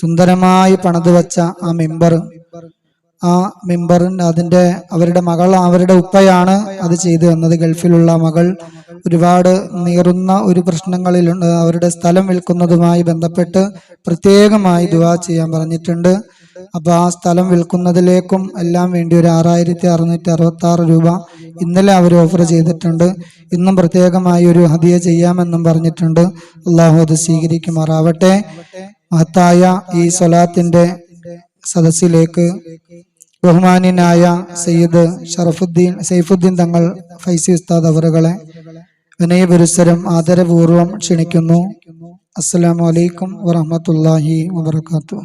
സുന്ദരമായി പണിത് വെച്ച ആ മിമ്പറിന് അവരുടെ ഉപ്പയാണ് അത് ചെയ്തു തന്നത്. ഗൾഫിലുള്ള മകൾ ഒരുപാട് നീറുന്ന ഒരു പ്രശ്നങ്ങളിലുണ്ട്. അവരുടെ സ്ഥലം വിൽക്കുന്നതുമായി ബന്ധപ്പെട്ട് പ്രത്യേകമായി ദുആ ചെയ്യാൻ പറഞ്ഞിട്ടുണ്ട്. അപ്പൊ ആ സ്ഥലം വിൽക്കുന്നതിലേക്കും എല്ലാം വേണ്ടി ഒരു 6,666 രൂപ ഇന്നലെ അവർ ഓഫർ ചെയ്തിട്ടുണ്ട്. ഇന്നും പ്രത്യേകമായി ഒരു ഹദിയ ചെയ്യാമെന്നും പറഞ്ഞിട്ടുണ്ട്. അല്ലാഹു അത് സ്വീകരിക്കുമാറാവട്ടെ. മഹത്തായ ഈ സ്വലാത്തിന്റെ സദസ്സിലേക്ക് ബഹുമാന്യനായ സയ്യിദ് സൈഫുദ്ദീൻ തങ്ങൾ ഫൈസി ഉസ്താദ് അവറുകളെ വിനയപുരസ്സരം ആദരപൂർവ്വം ക്ഷണിക്കുന്നു. അസ്സലാമു അലൈക്കും വറഹ്മത്തുള്ളാഹി വബറകാതുഹു.